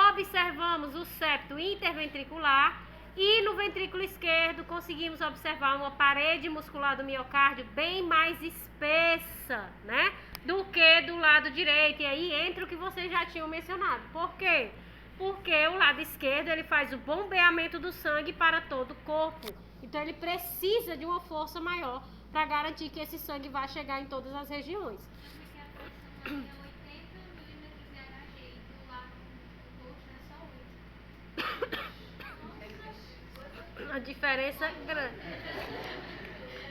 Observamos o septo interventricular e no ventrículo esquerdo conseguimos observar uma parede muscular do miocárdio bem mais espessa, né, do que do lado direito. E aí entra o que vocês já tinham mencionado. Por quê? Porque o lado esquerdo ele faz o bombeamento do sangue para todo o corpo. Então ele precisa de uma força maior para garantir que esse sangue vai chegar em todas as regiões. A diferença é grande.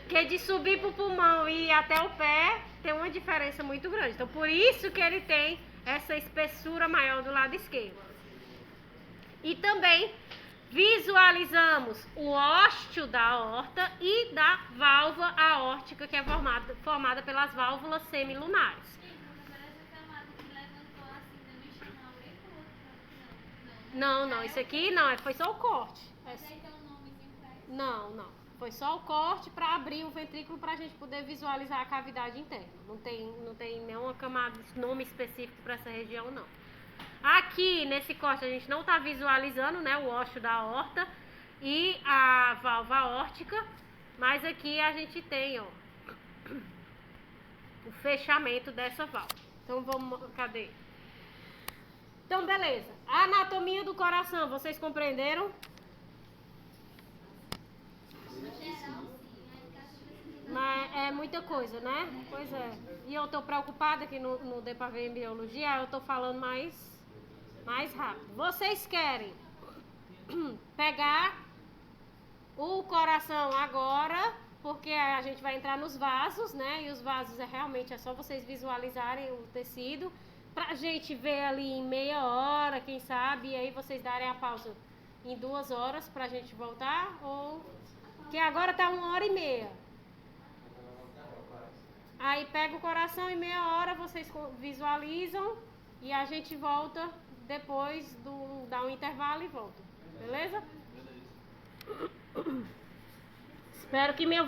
Porque de subir para o pulmão e ir até o pé tem uma diferença muito grande. Então por isso que ele tem essa espessura maior do lado esquerdo. E também visualizamos o ósteo da aorta e da válvula aórtica, que é formada pelas válvulas semilunares. Não, isso aqui não, foi só o corte. Não, foi só o corte para abrir o ventrículo para a gente poder visualizar a cavidade interna. Não tem nenhuma camada, nome específico para essa região, não. Aqui, nesse corte, a gente não está visualizando, né, o ósseo da aorta e a válvula aórtica, mas aqui a gente tem, ó, o fechamento dessa válvula. Então, cadê? Então, beleza. A anatomia do coração, vocês compreenderam? Mas é muita coisa, né? Pois é. E eu tô preocupada que não dê pra ver em biologia, eu tô falando mais rápido. Vocês querem pegar o coração agora, porque a gente vai entrar nos vasos, né? E os vasos realmente é só vocês visualizarem o tecido, pra gente ver ali em meia hora, quem sabe, e aí vocês darem a pausa em 2 horas pra gente voltar, ou... que agora tá 1h30. Aí pega o coração em meia hora, vocês visualizam e a gente volta depois dá um intervalo e volta. Beleza? Espero que minha